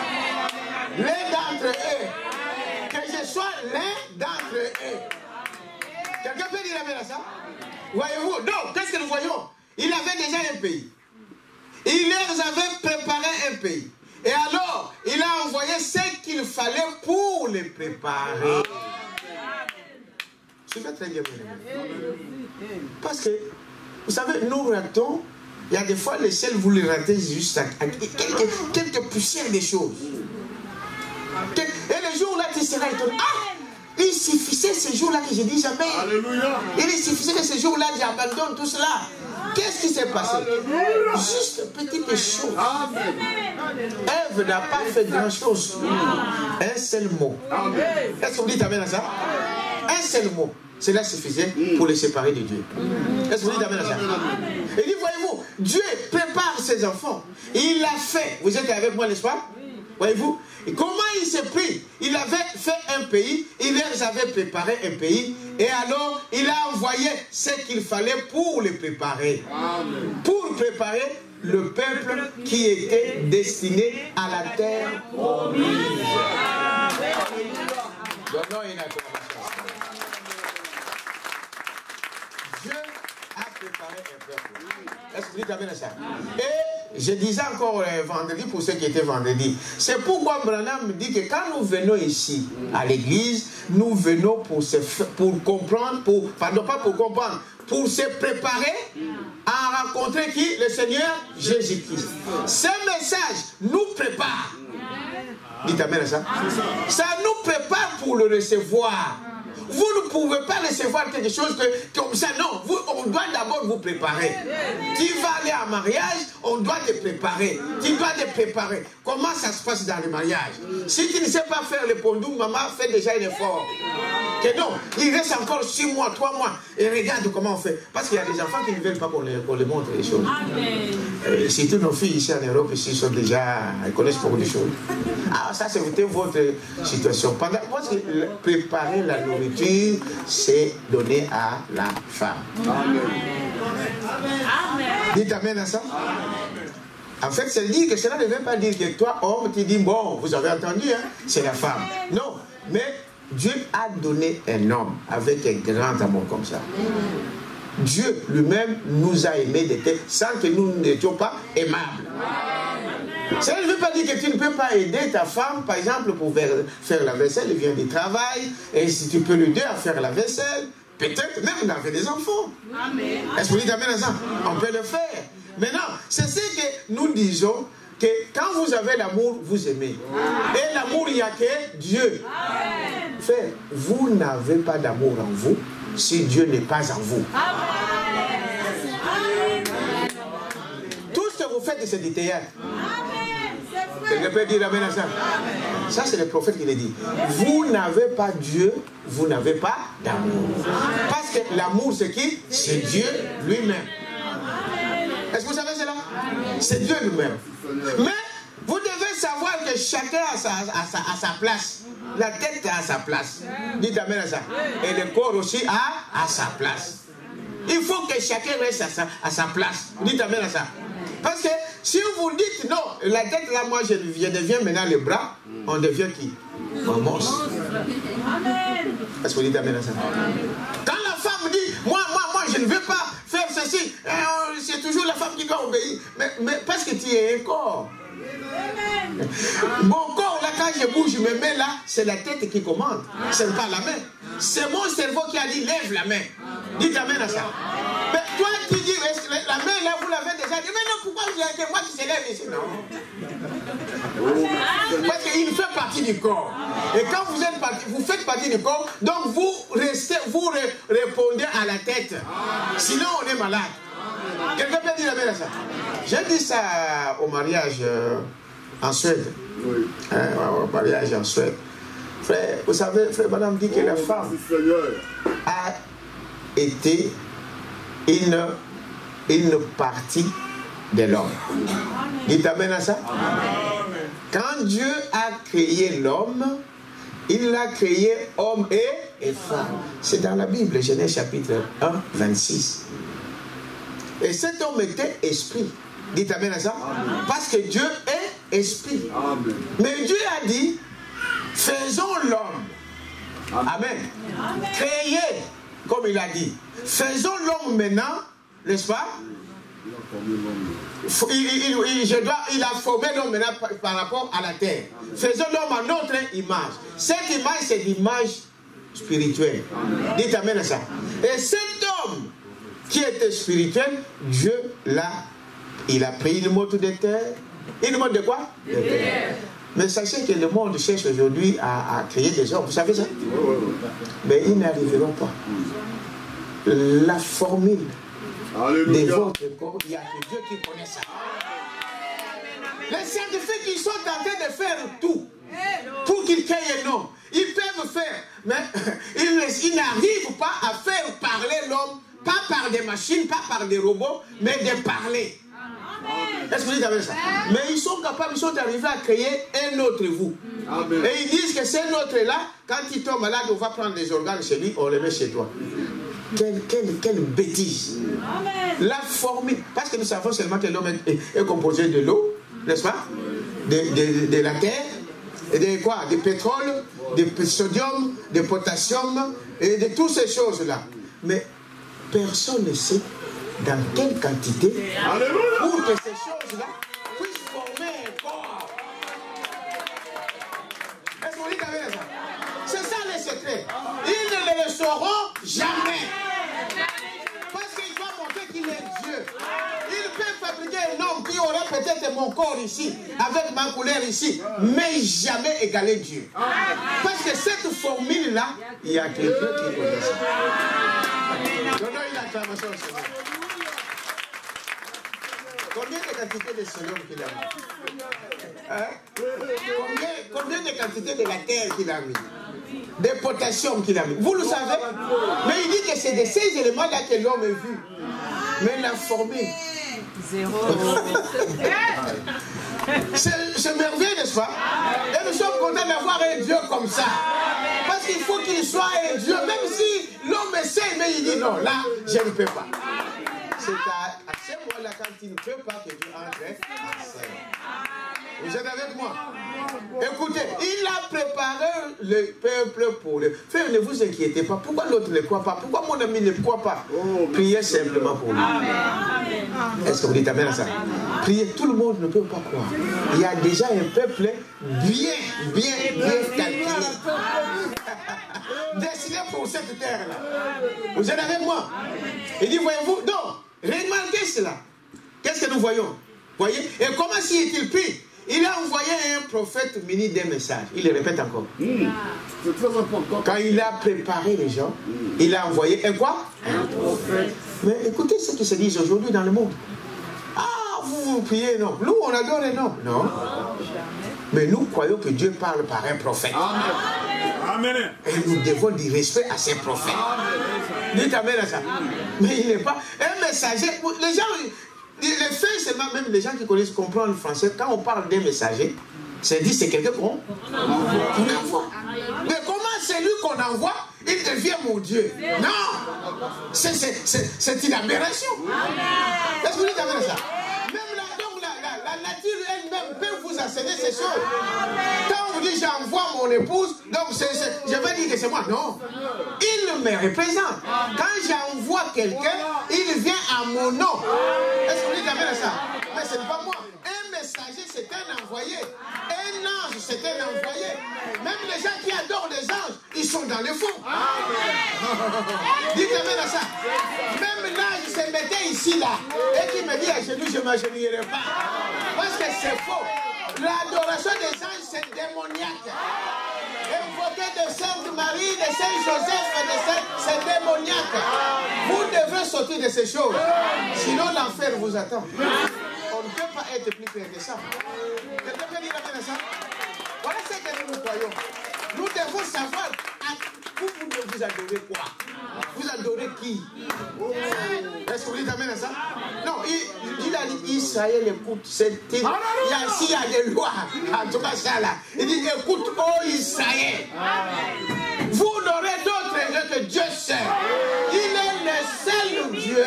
L'un d'entre eux. Que je sois l'un d'entre eux. Quelqu'un peut dire amen à ça? Voyez-vous? Donc, qu'est-ce que nous voyons? Il avait déjà un pays. Il leur avait préparé un pays. Et alors, il a envoyé ce qu'il fallait pour les préparer. Je vais très bien. Parce que, vous savez, nous ratons, il y a des fois, les ciels, vous les ratez juste à quelques poussières des choses. Et le jour-là, tu seras étonné. Ah! Il suffisait ce jour-là que je dis jamais. Alléluia. Il suffisait que ce jour-là, j'abandonne tout cela. Qu'est-ce qui s'est passé? Alléluia. Juste une petite chose. Ève n'a pas fait grand-chose. Un seul mot. Est-ce que vous dites amen à ça? Un seul mot. Cela suffisait pour les séparer de Dieu. Est-ce que vous dites amen à ça? Il dit, voyez-vous, Dieu prépare ses enfants. Il l'a fait. Vous êtes avec moi, n'est-ce pas? Voyez-vous? Et comment il s'est pris? Il avait fait un pays, il leur avait préparé un pays, et alors il a envoyé ce qu'il fallait pour les préparer. Amen. Pour préparer le peuple qui était destiné à la terre promise. Donnons une acclamation. Dieu a préparé un peuple. Est-ce que vous dites amen à ça? Et je disais encore vendredi, pour ceux qui étaient vendredi, c'est pourquoi Branham dit que quand nous venons ici à l'église, nous venons pour comprendre, pour se préparer à rencontrer qui? Le Seigneur Jésus-Christ. Ce message nous prépare. Dites amen à ça. Ça nous prépare pour le recevoir. Vous ne pouvez pas recevoir quelque chose comme ça. Non, on doit d'abord vous préparer. Tu vas aller en mariage, on doit te préparer. Tu dois te préparer. Comment ça se passe dans le mariage? Si tu ne sais pas faire le pondou, maman fait déjà un effort. Que non, il reste encore 6 mois, 3 mois. Et regarde comment on fait. Parce qu'il y a des enfants qui ne veulent pas qu'on les montre les choses. Surtout nos filles ici en Europe, ici, sont déjà, elles connaissent beaucoup de choses. Ah, ça, c'était votre situation. Parce que préparer la nourriture, c'est donner à la femme. Amen. Dites amen à ça. En fait, c'est dire que cela ne veut pas dire que toi, homme, tu dis, bon, vous avez entendu, hein, c'est la femme. Non, mais Dieu a donné un homme avec un grand amour comme ça. Dieu lui-même nous a aimés sans que nous n'étions pas aimables. Ça ne veut pas dire que tu ne peux pas aider ta femme, par exemple, pour faire la vaisselle, elle vient du travail, et si tu peux l'aider à faire la vaisselle, peut-être même d'avoir des enfants. Est-ce que vous dites amen à ça? On peut le faire. Maintenant, c'est ce que nous disons, que quand vous avez l'amour, vous aimez. Et l'amour, il n'y a que Dieu. Frère, vous n'avez pas d'amour en vous si Dieu n'est pas en vous. Tout ce que vous faites, c'est du théâtre. Quelqu'un peut dire amen à ça? Ça, c'est le prophète qui le dit. Vous n'avez pas Dieu, vous n'avez pas d'amour. Parce que l'amour, c'est qui? C'est Dieu lui-même. Est-ce que vous savez cela? C'est Dieu lui-même. Mais vous devez savoir que chacun a sa place. La tête a sa place. Dites amen à ça. Et le corps aussi a sa place. Il faut que chacun reste à sa place. Dites amen à ça. Parce que si vous dites non, la tête là, moi je deviens maintenant le bras, on devient qui? Un monstre. Est-ce que vous dites amen à ça? Quand la femme dit, moi je ne veux pas faire ceci, c'est toujours la femme qui doit obéir. Mais parce que tu es un corps. Mon corps là, quand je bouge, je me mets là, c'est la tête qui commande. Ce n'est pas la main. C'est mon cerveau qui a dit lève la main. Dites amen à ça. Mais toi qui dis la main là, vous l'avez déjà dit. Mais non, pourquoi vous avez que moi qui se lève ici? Non. Parce qu'il fait partie du corps. Et quand vous faites partie du corps, donc vous répondez à la tête. Sinon on est malade. Quelqu'un peut dire amen à ça? J'ai dit ça au mariage en Suède. Au mariage en Suède. Frère, vous savez, frère madame dit que la femme a été une partie de l'homme. Dites amen à ça? Quand Dieu a créé l'homme, il l'a créé homme et femme. C'est dans la Bible, Genèse chapitre 1, 26. Et cet homme était esprit. Dites amen à ça? Parce que Dieu est esprit. Mais Dieu a dit, faisons l'homme. Amen. Créez, comme il a dit. Faisons l'homme maintenant, n'est-ce pas? Il a formé l'homme maintenant par rapport à la terre. Faisons l'homme en notre image. Cette image, c'est l'image spirituelle. Dites amen à ça. Et cet homme qui était spirituel, Dieu il a pris une mode de terre. Une mode de quoi? De terre. Mais sachez que le monde cherche aujourd'hui à créer des hommes. Vous savez ça? Mais ils n'arriveront pas. La formule de votre corps, il y a que Dieu qui connaît ça. Les scientifiques, ils sont en train de faire tout pour qu'ils créent un homme. Ils peuvent faire, mais ils n'arrivent pas à faire parler l'homme, pas par des machines, pas par des robots, mais de parler. Est-ce que vous dites avec ça? Mais ils sont capables, ils sont arrivés à créer un autre vous. Amen. Et ils disent que c'est notre là, quand il tombe malade, on va prendre des organes chez lui, on les met chez toi. Quelle bêtise. Amen. La formule, parce que nous savons seulement que l'homme est composé de l'eau, n'est-ce pas? De la terre, et de quoi? De pétrole, de sodium, de potassium, et de toutes ces choses-là. Mais personne ne sait dans quelle quantité pour que ces choses-là puissent former un corps. Est-ce que vous dites avec ça? C'est ça le secret. Ils ne le sauront jamais. Parce qu'il va montrer qu'il est Dieu. Il peut fabriquer un homme qui aurait peut-être mon corps ici, avec ma couleur ici, mais jamais égaler Dieu. Parce que cette formule-là, il y a quelqu'un qui connaît ça. Donnons une acclamation au Seigneur. Combien de quantités de sodium qu'il a mis? Combien de quantités de la terre qu'il a mis? De potassium qu'il a mis? Vous le savez? Mais il dit que c'est de ces éléments-là que l'homme est vu. Mais la formule. Zéro. C'est merveilleux, n'est-ce pas? Et nous sommes contents d'avoir un Dieu comme ça. Parce qu'il faut qu'il soit un Dieu. Même si l'homme essaie, mais il dit non, là, je ne peux pas. C'est à ce moment-là, quand il ne peut pas, que Dieu entre en scène. Vous êtes avec moi? Écoutez, il a préparé le peuple pour le... Frère, ne vous inquiétez pas. Pourquoi l'autre ne croit pas? Pourquoi mon ami ne croit pas? Priez simplement pour lui. Est-ce que vous dites amen à ça? Priez, tout le monde ne peut pas croire. Il y a déjà un peuple bien calculé. Destiné pour cette terre-là. Vous êtes avec moi? Il dit, voyez-vous? Donc, remarquez cela. Qu'est-ce que nous voyons? Voyez? Et comment s'y est-il pris? Il a envoyé un prophète muni des messages. Il le répète encore. C'est très important. Quand il a préparé les gens, il a envoyé un quoi? Un prophète. Mais écoutez ce qui se dit aujourd'hui dans le monde. Ah, vous priez, non. Nous, on adore les noms. Non. Mais nous croyons que Dieu parle par un prophète. Amen. Et nous devons du respect à ces prophètes. Dites amen à ça. Mais il n'est pas un messager. Les gens, les faits, c'est même les gens qui connaissent, comprennent le français. Quand on parle d'un messager, c'est dit c'est quelqu'un qu'on envoie. Mais comment c'est lui qu'on envoie, il devient mon Dieu? Non. C'est une aberration. Est-ce que vous dites amen à ça? La nature elle-même peut vous enseigner ces choses. Quand on vous dit j'envoie mon épouse, donc je vais dire que c'est moi. Non. Il me représente. Quand j'envoie quelqu'un, il vient à mon nom. Est-ce que vous dites amen à ça? Mais ce n'est pas moi. Un messager, c'est un envoyé. Un ange, c'est un envoyé. Même les gens qui adorent les anges, ils sont dans le fond. Dites amen à ça. Même l'ange se mettait ici, là, et qui me dit à genoux, je ne m'agenouillerai pas. Parce que c'est faux. L'adoration des anges, c'est démoniaque. Invoquer de Sainte Marie, de Saint Joseph, c'est démoniaque. Vous devrez sortir de ces choses. Sinon, l'enfer vous attend. On ne peut pas être plus clair que ça. Quelqu'un peut dire amen à ça? Voilà ce que nous croyons. Nous devons savoir vous adorez quoi? Vous adorez qui? Est-ce que vous dites amen à ça? Non, il a dit Israël écoute, s'il y a des lois, en tout cas ça là, il dit écoute, oh Israël, vous n'aurez d'autre Dieu que Dieu seul. Il est le seul Dieu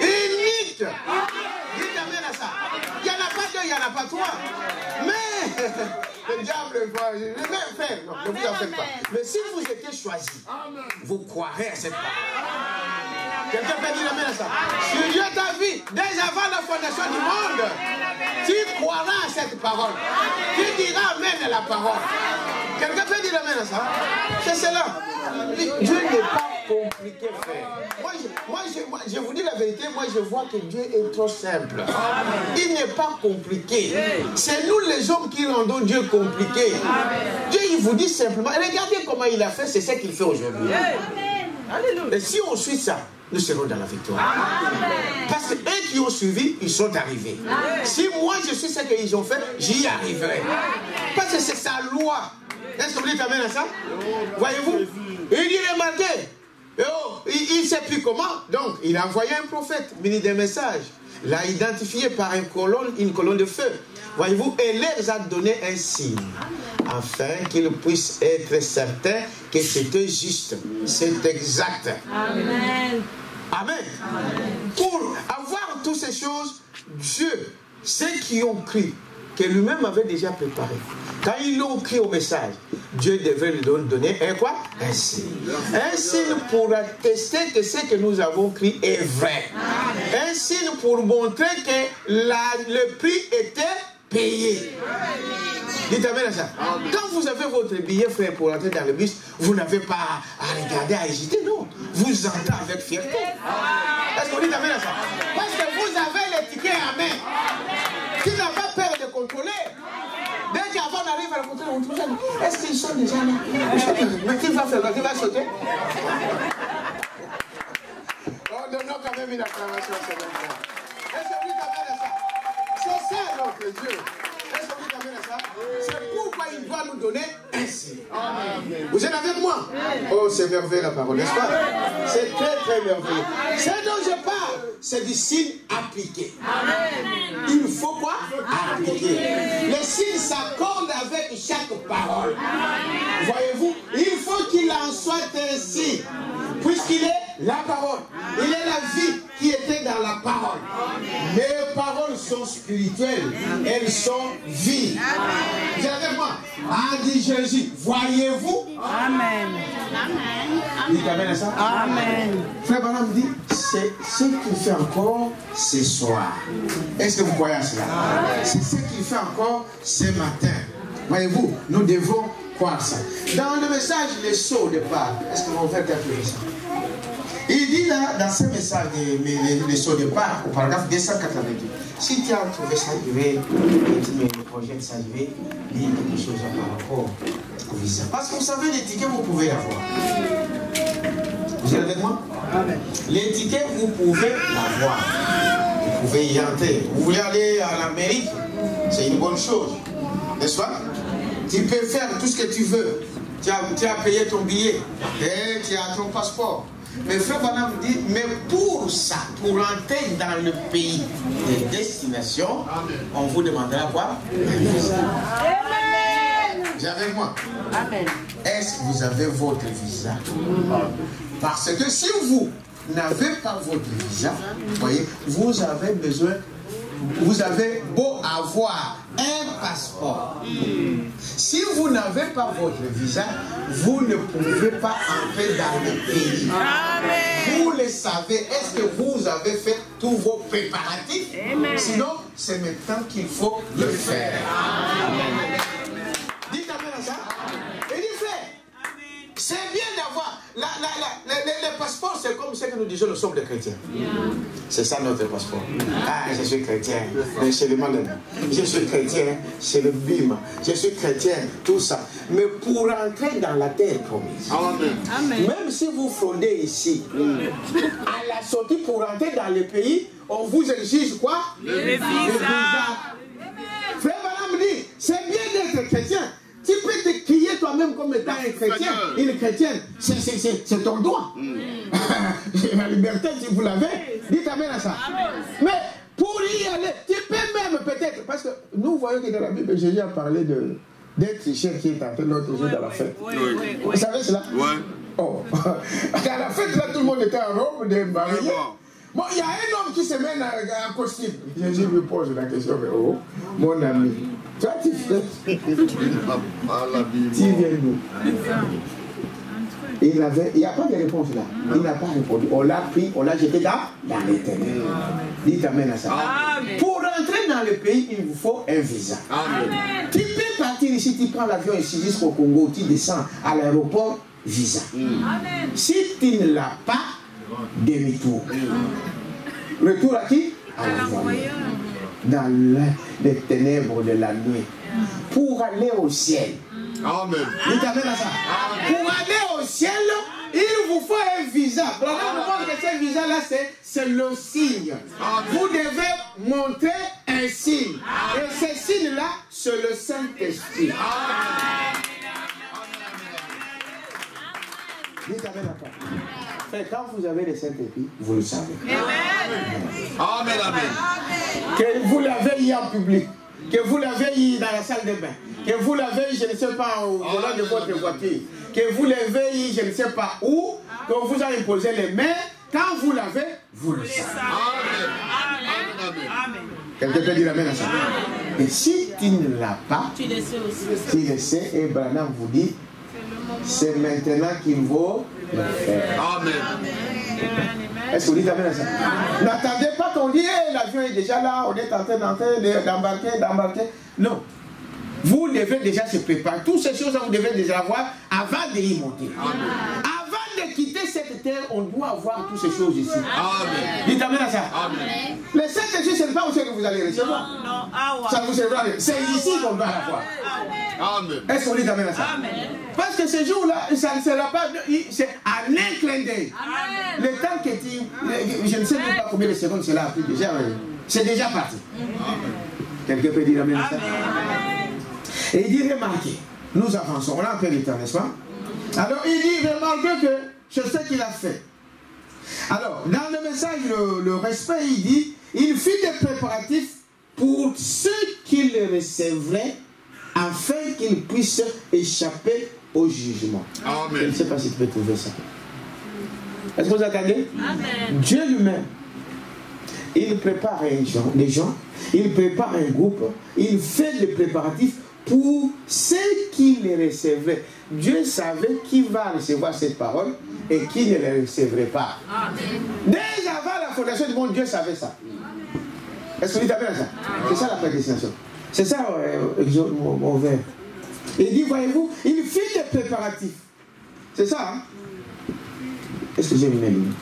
unique. Dites amen à ça. Il n'y en a pas deux, il n'y en a pas trois. Mais le diable va même faire. Non, ne vous en faites pas. Mais si vous étiez choisi, vous croirez à cette parole. Quelqu'un peut dire amen à ça. Si Dieu t'a vu dès avant la fondation du monde, tu croiras à cette parole. Tu diras amen à la parole. Quelqu'un peut dire amen à ça. C'est cela. Dieu n'est pas compliqué, frère. Moi, je vous dis la vérité, moi je vois que Dieu est trop simple. Il n'est pas compliqué. C'est nous les hommes qui rendons Dieu compliqué. Dieu, il vous dit simplement, regardez comment il a fait, c'est ce qu'il fait aujourd'hui. Et si on suit ça, nous serons dans la victoire. Parce que eux qui ont suivi, ils sont arrivés. Si moi je suis ce qu'ils ont fait, j'y arriverai. Parce que c'est sa loi. Est-ce que vous dites amen à ça? Voyez-vous? Il dit remarquez. Il ne sait plus comment. Donc, il a envoyé un prophète, muni des messages. L'a identifié par une colonne de feu. Voyez-vous, et leur a donné un signe. Afin qu'ils puissent être certains que c'était juste. C'est exact. Amen. Amen. Pour avoir toutes ces choses, Dieu, ceux qui ont cru, que lui-même avait déjà préparé. Quand ils l'ont cru au message, Dieu devait lui donner un quoi? Un signe. Un signe pour attester que ce que nous avons cru est vrai. Un signe pour montrer que le prix était payé. Dites amen à ça. Quand vous avez votre billet, frère, pour entrer dans le bus, vous n'avez pas à regarder, à hésiter, non. Vous entrez avec fierté. Est-ce que vous dites amen à ça? Parce que vous avez les tickets à main. Tu n'as pas peur de contrôler. Dès qu'avant on arrive à le contrôler, on trouve ça. Est-ce qu'ils sont déjà là? Mais qui va faire? Qui va sauter? Oh, donnons quand même une acclamation à ce moment-là. Est-ce que vous dites amen à ça? C'est ça notre Dieu. Est-ce que vous dites amen à ça? C'est pourquoi il doit nous donner un signe. Vous êtes avec moi? Oh, c'est merveilleux la parole, n'est-ce pas? C'est très très merveilleux. Ce dont je parle, c'est du signe appliqué. Il faut quoi? Appliquer. Le signe s'accorde avec chaque parole. Voyez-vous? Il faut qu'il en soit ainsi. Puisqu'il est la parole. Il est la vie qui était dans la parole. Mes paroles sont spirituelles. Elles sont vie. Vous êtes avec moi? A dit Jésus. Voyez-vous? Amen. Dites amen à ça? Amen. Frère Branham dit, c'est ce qu'il fait encore ce soir. Est-ce que vous croyez à cela? C'est ce qu'il fait encore ce matin. Voyez-vous, nous devons croire ça. Dans le message, les sauts de Pâques, est-ce que mon frère t'a appelé ça? Il dit as, dans ce message de son départ, au paragraphe 288, si tu as trouvé ça, je vais, le projet de ça, je vais lire quelque chose par rapport au visa. Parce que vous savez, les tickets, vous pouvez l'avoir. Vous êtes avec moi? Les tickets, vous pouvez l'avoir. Vous pouvez y entrer. Vous voulez aller à l'Amérique, c'est une bonne chose. N'est-ce pas? Tu peux faire tout ce que tu veux. Tu as payé ton billet et tu as ton passeport. Mais Frère Branham vous dit, mais pour ça, pour entrer dans le pays de destination, on vous demandera quoi? Vous êtes avec moi? Est-ce que vous avez votre visa? Parce que si vous n'avez pas votre visa, voyez, vous avez besoin, vous avez beau avoir un passeport. Si vous n'avez pas votre visa, vous ne pouvez pas entrer dans le pays. Amen. Vous le savez. Est-ce que vous avez fait tous vos préparatifs? Amen. Sinon, c'est maintenant qu'il faut le faire. Amen. Dites amen à ça. Et il fait. C'est bien d'avoir. Le passeport, c'est comme ce que nous disons, nous sommes des chrétiens. C'est ça notre passeport. Ah, je suis chrétien, mais c'est le malin. Je suis chrétien, c'est le bim. Je suis chrétien, tout ça. Mais pour entrer dans la terre promise, Amen. Même si vous fraudez ici, à la sortie pour entrer dans le pays, on vous exige quoi? Le visa. Frère Branham dit, c'est bien d'être chrétien. Tu peux te crier toi-même comme étant un chrétien, une chrétienne, c'est ton droit. La liberté, si vous l'avez, dites amen à ça. Mais pour y aller, tu peux même peut-être, parce que nous voyons que dans la Bible, Jésus a parlé d'un tricheur qui est entré l'autre jour dans la fête. Vous savez cela? Oh. Dans la fête, là, tout le monde était en robe de mariée. Bon, il y a un homme qui se met en costume. Jésus lui pose la question, mais oh, mon ami, toi tu fais. Tu viens d'où? Il n'y a pas de réponse là. Il n'a pas répondu. On l'a pris, on l'a jeté dans l'éternel. Dites amen à ça. Amen. Pour rentrer dans le pays, il vous faut un visa. Amen. Tu peux partir ici, tu prends l'avion ici jusqu'au Congo, tu descends à l'aéroport, visa. Amen. Si tu ne l'as pas, demi-tour. Retour à qui? À l'envoyeur. Dans les ténèbres de la nuit. Pour aller au ciel. Amen. Dites amen à ça. Amen. Pour aller au ciel, il vous faut un visa. Pour que ce visa-là, c'est le signe. Amen. Vous devez montrer un signe. Amen. Et ce signe-là, c'est le Saint-Esprit. Dites amen à ça. Quand vous avez le Saint-Esprit, vous le savez. Amen. Amen. Amen. Que vous l'avez eu en public, que vous l'avez eu dans la salle de bain, que vous l'avez eu, je ne sais pas, au volant de votre voiture, que vous l'avez eu, je ne sais pas où, qu'on vous a imposé les mains, quand vous l'avez, vous le savez. Amen. Amen. Quelqu'un peut dire amen à ça. Et si tu ne l'as pas, tu le sais aussi. Tu le sais, et Branham vous dit, c'est maintenant qu'il vaut le faire. Amen. Est-ce que vous dites amen à ça? N'attendez pas qu'on dise, l'avion est déjà là, on est en train d'embarquer. Non. Vous devez déjà se préparer. Toutes ces choses, vous devez déjà avoir avant d'y monter. Amen. Avant de quitter cette terre, on doit avoir toutes ces choses ici. Amen. Dites amen à ça. Amen. Les 5 choses, ce n'est pas aussi que vous allez recevoir. Non. Ça vous servira. C'est ici qu'on doit l'avoir. Amen. Est-ce qu'on dit amen à ça? Amen. Parce que ce jour-là, ça ne sera pas. C'est un clin d'œil. Le temps que tu. Je ne sais même pas combien de secondes cela a pris déjà. C'est déjà parti. Quelqu'un peut dire amen à ça? Et il dit, remarquez, nous avançons, on a un peu de temps, n'est-ce pas? Alors il dit, remarquez que c'est ce qu'il a fait. Alors, dans le message, le respect, il dit, il fit des préparatifs pour ceux qui le recevraient, afin qu'ils puissent échapper au jugement. Amen. Je ne sais pas si tu peux trouver ça. Est-ce que vous attendez? Amen. Dieu lui-même, il prépare des gens, il prépare un groupe, il fait des préparatifs pour ceux qui les recevraient. Dieu savait qui va recevoir cette parole et qui ne les recevrait pas. Amen. Dès avant la fondation du monde, Dieu savait ça. Est-ce que vous dites amen à ça? C'est ça la prédestination. C'est ça mon verre. Il dit, voyez-vous, il fit des préparatifs. C'est ça, hein? Est-ce que j'ai une minute?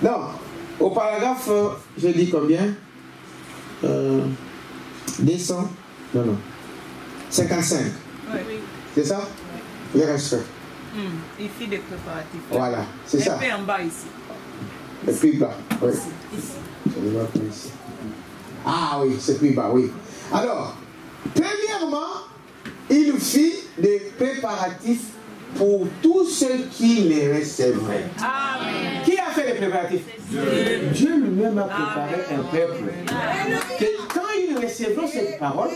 Non, au paragraphe, je dis combien 200. Non. 55. Oui. C'est ça? Il reste. Ici, des préparatifs. Voilà, c'est ça. Un peu en bas ici. Et plus bas, oui. Ici. Je ne vois pas ici. Ah oui, c'est plus bas, oui. Alors, premièrement, il fit des préparatifs pour tous ceux qui les recevraient. Amen. Qui a fait les préparatifs? Dieu lui-même a préparé un peuple. Que quand ils recevront cette parole,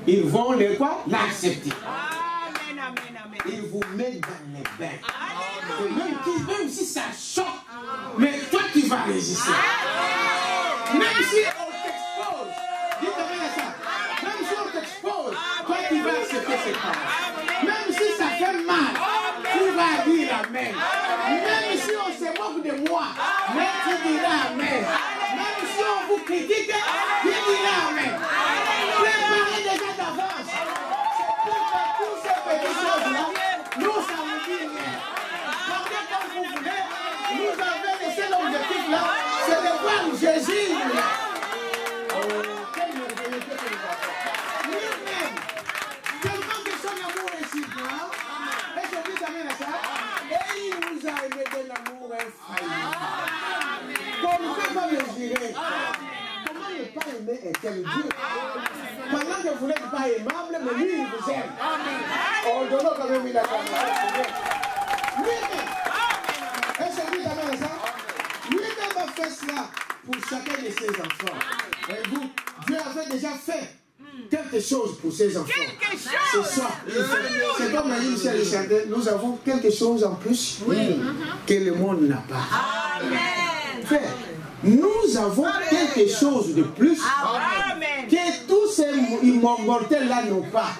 ils vont les quoi? L'accepter. Amen, amen, amen. Ils vous mettent dans les bains. Même si ça choque, mais toi tu vas résister. Même si on t'expose, dis amen à ça. Même si on t'expose, toi tu vas accepter cette parole. Même si ça fait mal, tu vas dire amen. Même si on se moque de moi, mais tu diras amen. Même si on vous critique, tu diras amen. Préparez déjà d'avance. C'est pour que tous ces petites choses-là, nous ça vous dit rien. Parlez comme vous voulez, nous avons laissé l'objectif là, c'est de voir Jésus. Quelle merveilleuse que nous avons. Lui-même, tellement que son amour est si grand, et je dis amen à ça, et il nous a aimé d'un amour infaillible. Comment mesurer? Comment ne pas aimer un tel Dieu? Pendant que vous n'êtes pas aimable, mais lui, il vous aime. On donne quand même une acclamation. Lui-même, et je dis amen à ça, lui-même a fait cela pour chacun de ses enfants. Et vous, Dieu avait déjà fait quelque chose pour ses enfants. C'est ça. C'est comme la ligne Michel chantait, nous avons quelque chose en plus que le monde n'a pas. Frère, nous avons quelque chose de plus que tous ces mortels-là n'ont pas.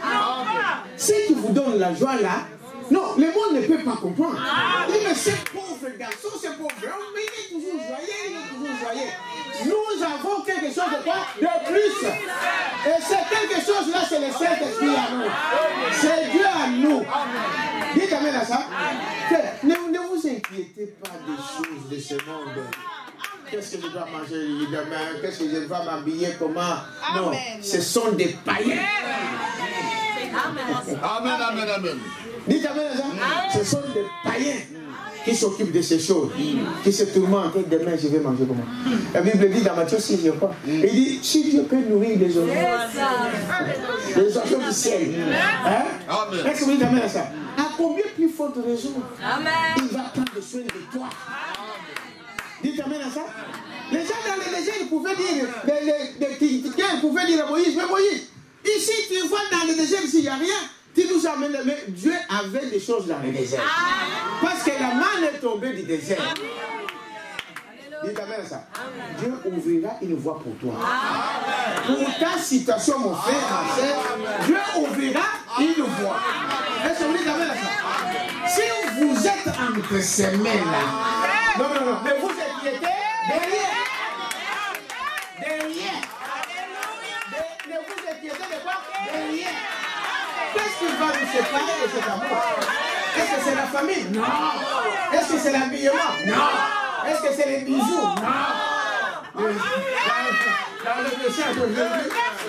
Ce qui vous donne la joie là, non, le monde ne peut pas comprendre. Il dit, mais ce pauvre garçon, ce pauvre homme, il est toujours joyeux, il est toujours joyeux. Nous avons quelque chose de quoi? De plus. Et c'est quelque chose là, c'est le Saint-Esprit à nous. C'est Dieu à nous. Dites amen à ça. Ne vous inquiétez pas des choses de ce monde. Qu'est-ce que je dois manger demain? Qu'est-ce que je dois m'habiller? Comment? Non, ce sont des païens. Amen, amen, amen. Dites amen à ça. Ce sont des païens qui s'occupent de ces choses, qui se tourmentent. Demain, je vais manger comment? La Bible dit dans Matthieu 6, je crois. Il dit, si Dieu peut nourrir les oiseaux, les oiseaux du ciel, hein? Est-ce que vous dites amen à ça? À combien plus forte raison il va prendre soin de toi? Dites amen à ça. Les gens dans le désert, ils pouvaient dire, les critiqueurs, ils pouvaient dire à Moïse, mais Moïse, ici tu vois dans le désert, s'il n'y a rien, tu nous amènes, mais Dieu avait des choses dans le désert. Parce que la manne est tombée du désert. Dites amen à ça. Dieu ouvrira une voie pour toi. Pour ta situation, mon frère, ma soeur, Dieu ouvrira une voie. Est-ce que vous dites amen à ça? Si vous êtes entre ces mains-là, non, mais vous inquiétez derrière. Ne vous inquiétez de quoi? Derrière. Qu'est-ce qui va nous séparer de cet amour? Est-ce que c'est la famille? Non. Est-ce que c'est l'habillement? Non. Est-ce que c'est les bijoux? Non. Dans le péché,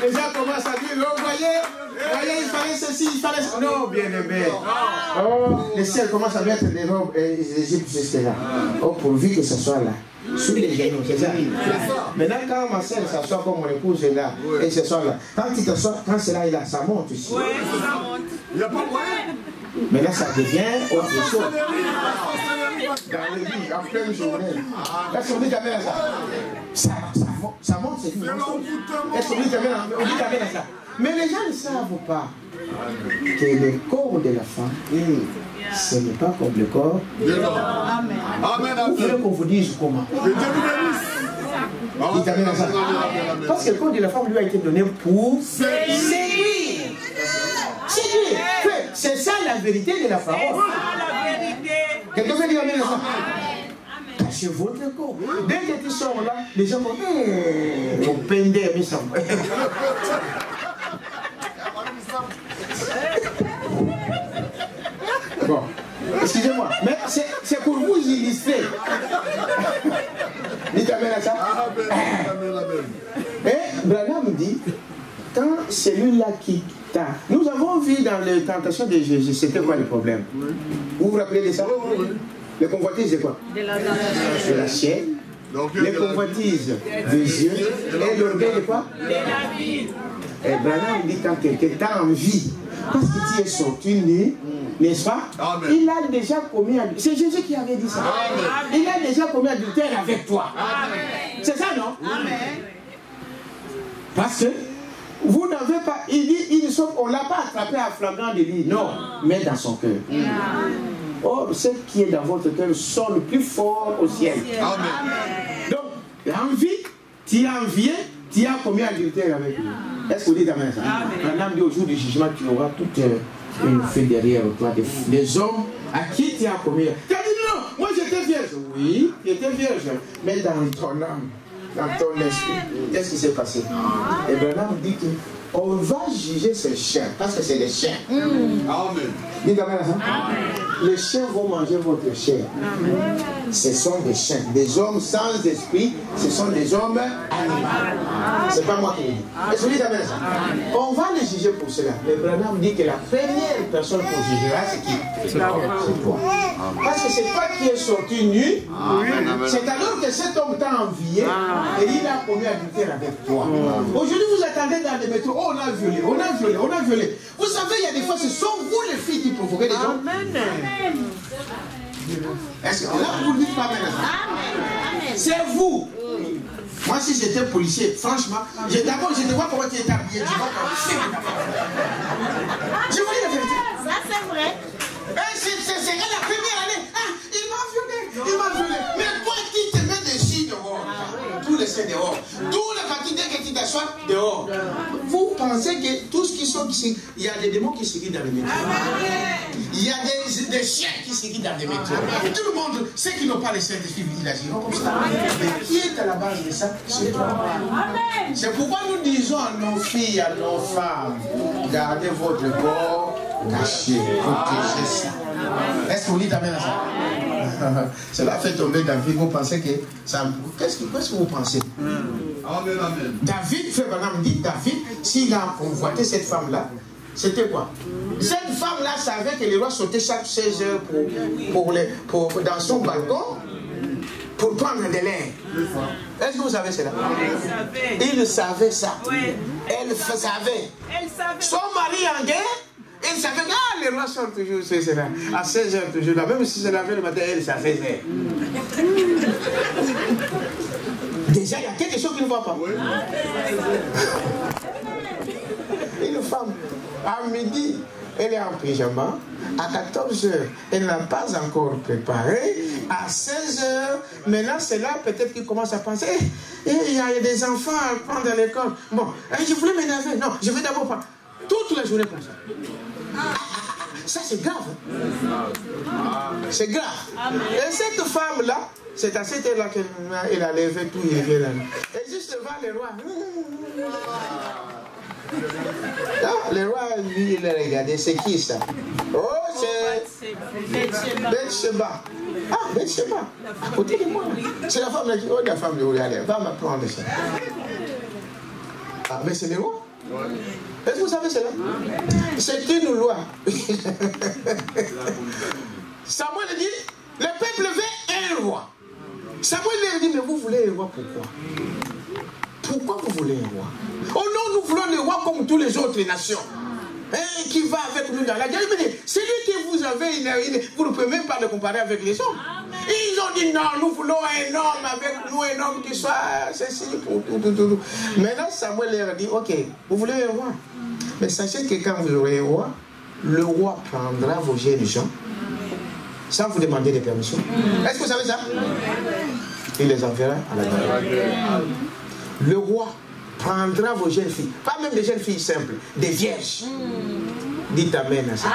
les gens commencent à dire, oh, voyez, il fallait ceci, il fallait ça. Non, bien aimé. Oh, les ciels commencent à mettre des robes d'Égypte jusque là. Oh, pourvu que ce soit là. Sous les genoux, c'est ça. Maintenant, quand ma soeur s'assoit comme mon épouse est là, et ce soit là, quand tu t'assois, quand c'est là, il a, ça monte ici. Oui, ça monte. Il n'y a pas moyen. Mais là, ça devient autre chose. Dans l'église, en pleine journée. Est-ce que vous dites amen à ça? Ça monte, c'est tout. Est-ce que vous dites amen à ça? Mais les gens ne savent pas que le corps de la femme, ce n'est pas comme le corps de l'homme. Amen. Vous voulez qu'on vous dise comment? Dites amen à ça. Parce que le corps de la femme lui a été donné pour séduire. Séduire. C'est ça la vérité de la parole. Quelqu'un veut dire amen à ça? Cachez votre corps. Dès que tu sors là, les gens vont mon pender, mais ça. Bon, excusez-moi, mais c'est pour vous illustrer. celui-là qui t'a. Nous avons vu dans les tentations de Jésus, c'était quoi le problème? Vous vous rappelez de ça? Les convoitises, c'est quoi? De la chair. Les convoitises des yeux. Et l'orgueil de quoi? De la vie. Et Branham dit quand quelqu'un t'a envie, parce que tu es sorti nu, n'est-ce pas? Amen. Il a déjà commis adultère. C'est Jésus qui avait dit ça. Amen. Il a déjà commis adultère avec toi. C'est ça, non? Amen. Parce que vous n'avez pas. Il dit, on ne l'a pas attrapé à flagrant délit. Non, mais dans son cœur. Or, ce qui est dans votre cœur sont le plus fort au ciel. Amen. Donc, envie, tu as envié, tu as commis adultère avec lui. Est-ce que vous dites amen ça? Amen. Dit au jour du jugement, tu auras toute une fille derrière toi, des hommes à qui tu as commis. Tu as dit non, moi j'étais vierge. Oui, j'étais vierge. Mais dans ton âme, dans ton esprit, qu'est-ce qui s'est passé? Et Branham dit qu'on va juger ces chiens, parce que c'est des chiens. Amen. Dites amen ça? Les chiens vont manger votre chair. Amen. Ce sont des chiens. Des hommes sans esprit, ce sont des hommes animaux. C'est pas moi qui le dis. Est-ce que vous dites amen ça? On va les juger pour cela. Mais Branham dit que la première personne qu'on jugera, c'est qui? C'est toi. Parce que c'est toi qui es sorti nu. C'est alors que cet homme t'a envié et il a commis adultère avec toi. Aujourd'hui, vous attendez dans les métros. Oh, on a violé, on a violé, on a violé. Vous savez, il y a des fois, ce sont vous les filles qui provoquez les gens. Amen. Est-ce que là, vous ne dites pas amen? Amen. C'est vous. Moi, si j'étais policier, franchement, d'abord, je te vois comment tu es habillé. Je vous dis la vérité. Ça, c'est vrai. C'est la première année. Ah, il m'a violé. Il m'a violé. Mais toi qui te mets dessus dehors, tous les c'est dehors. Tous les partis, dès que tu t'assois, dehors. Vous pensez que tout ce qui sont ici, il y a des démons qui se guident dans les métros. Il y a des chiens qui se guident dans les métros. Tout le monde, ceux qui n'ont pas les Saint-Esprit, ils agiront comme ça. Mais qui est à la base de ça? C'est toi. C'est pourquoi nous disons à nos filles, à nos femmes, gardez votre corps caché, protégez ça. Est-ce que vous dites amen à ça? Cela fait tomber David. Vous pensez que ça. Qu'est-ce que vous pensez? Amen, amen. David, Frère Branham dit, David, s'il a convoité cette femme-là, c'était quoi? Cette femme-là savait que les rois sautaient chaque 16 heures dans son balcon pour prendre de l'air. Est-ce que vous savez cela? Il savait ça. Elle savait. Son mari en guerre. Elle savait que les rois sont toujours, c'est cela, à 16 heures toujours là. Même si c'est la veille le matin, elle, c'est à 16 heures. Déjà, il y a quelque chose qui ne va pas. Une femme, à midi, elle est en pyjama. À 14 heures, elle n'a pas encore préparé. À 16 heures, maintenant c'est là peut-être qu'il commence à penser. Il y a des enfants à prendre à l'école. Bon, je voulais m'énerver. Non, je vais d'abord prendre. Toute la journée comme ça. Ça c'est grave. C'est grave. Et cette femme-là, c'est à cette heure-là qu'elle a levé tout, il vient là. Et juste devant les rois. Ah, le roi, lui, il a regardé, c'est qui ça? Oh, c'est Bathsheba. Ah, Bathsheba, à côté de moi. C'est la femme là qui dit, oh, la femme de Uriah, va m'apprendre ça. Ah, mais c'est le roi. Est-ce que vous savez cela? C'est une loi. Samuel dit, le peuple veut un roi. Samuel lui dit, mais vous voulez un roi pourquoi? Pourquoi vous voulez un roi? Oh non, nous voulons le roi comme toutes les autres nations. Qui va avec nous dans la guerre. C'est lui que vous avez, vous ne pouvez même pas le comparer avec les hommes. Ils ont dit non, nous voulons un homme avec nous, un homme qui soit ceci, pour tout. Maintenant, Samuel leur a dit, ok, vous voulez un roi. Mais sachez que quand vous aurez un roi, le roi prendra vos jeunes gens sans vous demander de permission. Est-ce que vous savez ça? Il les enverra à la guerre. Le roi prendra vos jeunes filles, pas même des jeunes filles simples, des vierges. Dites amen à ça.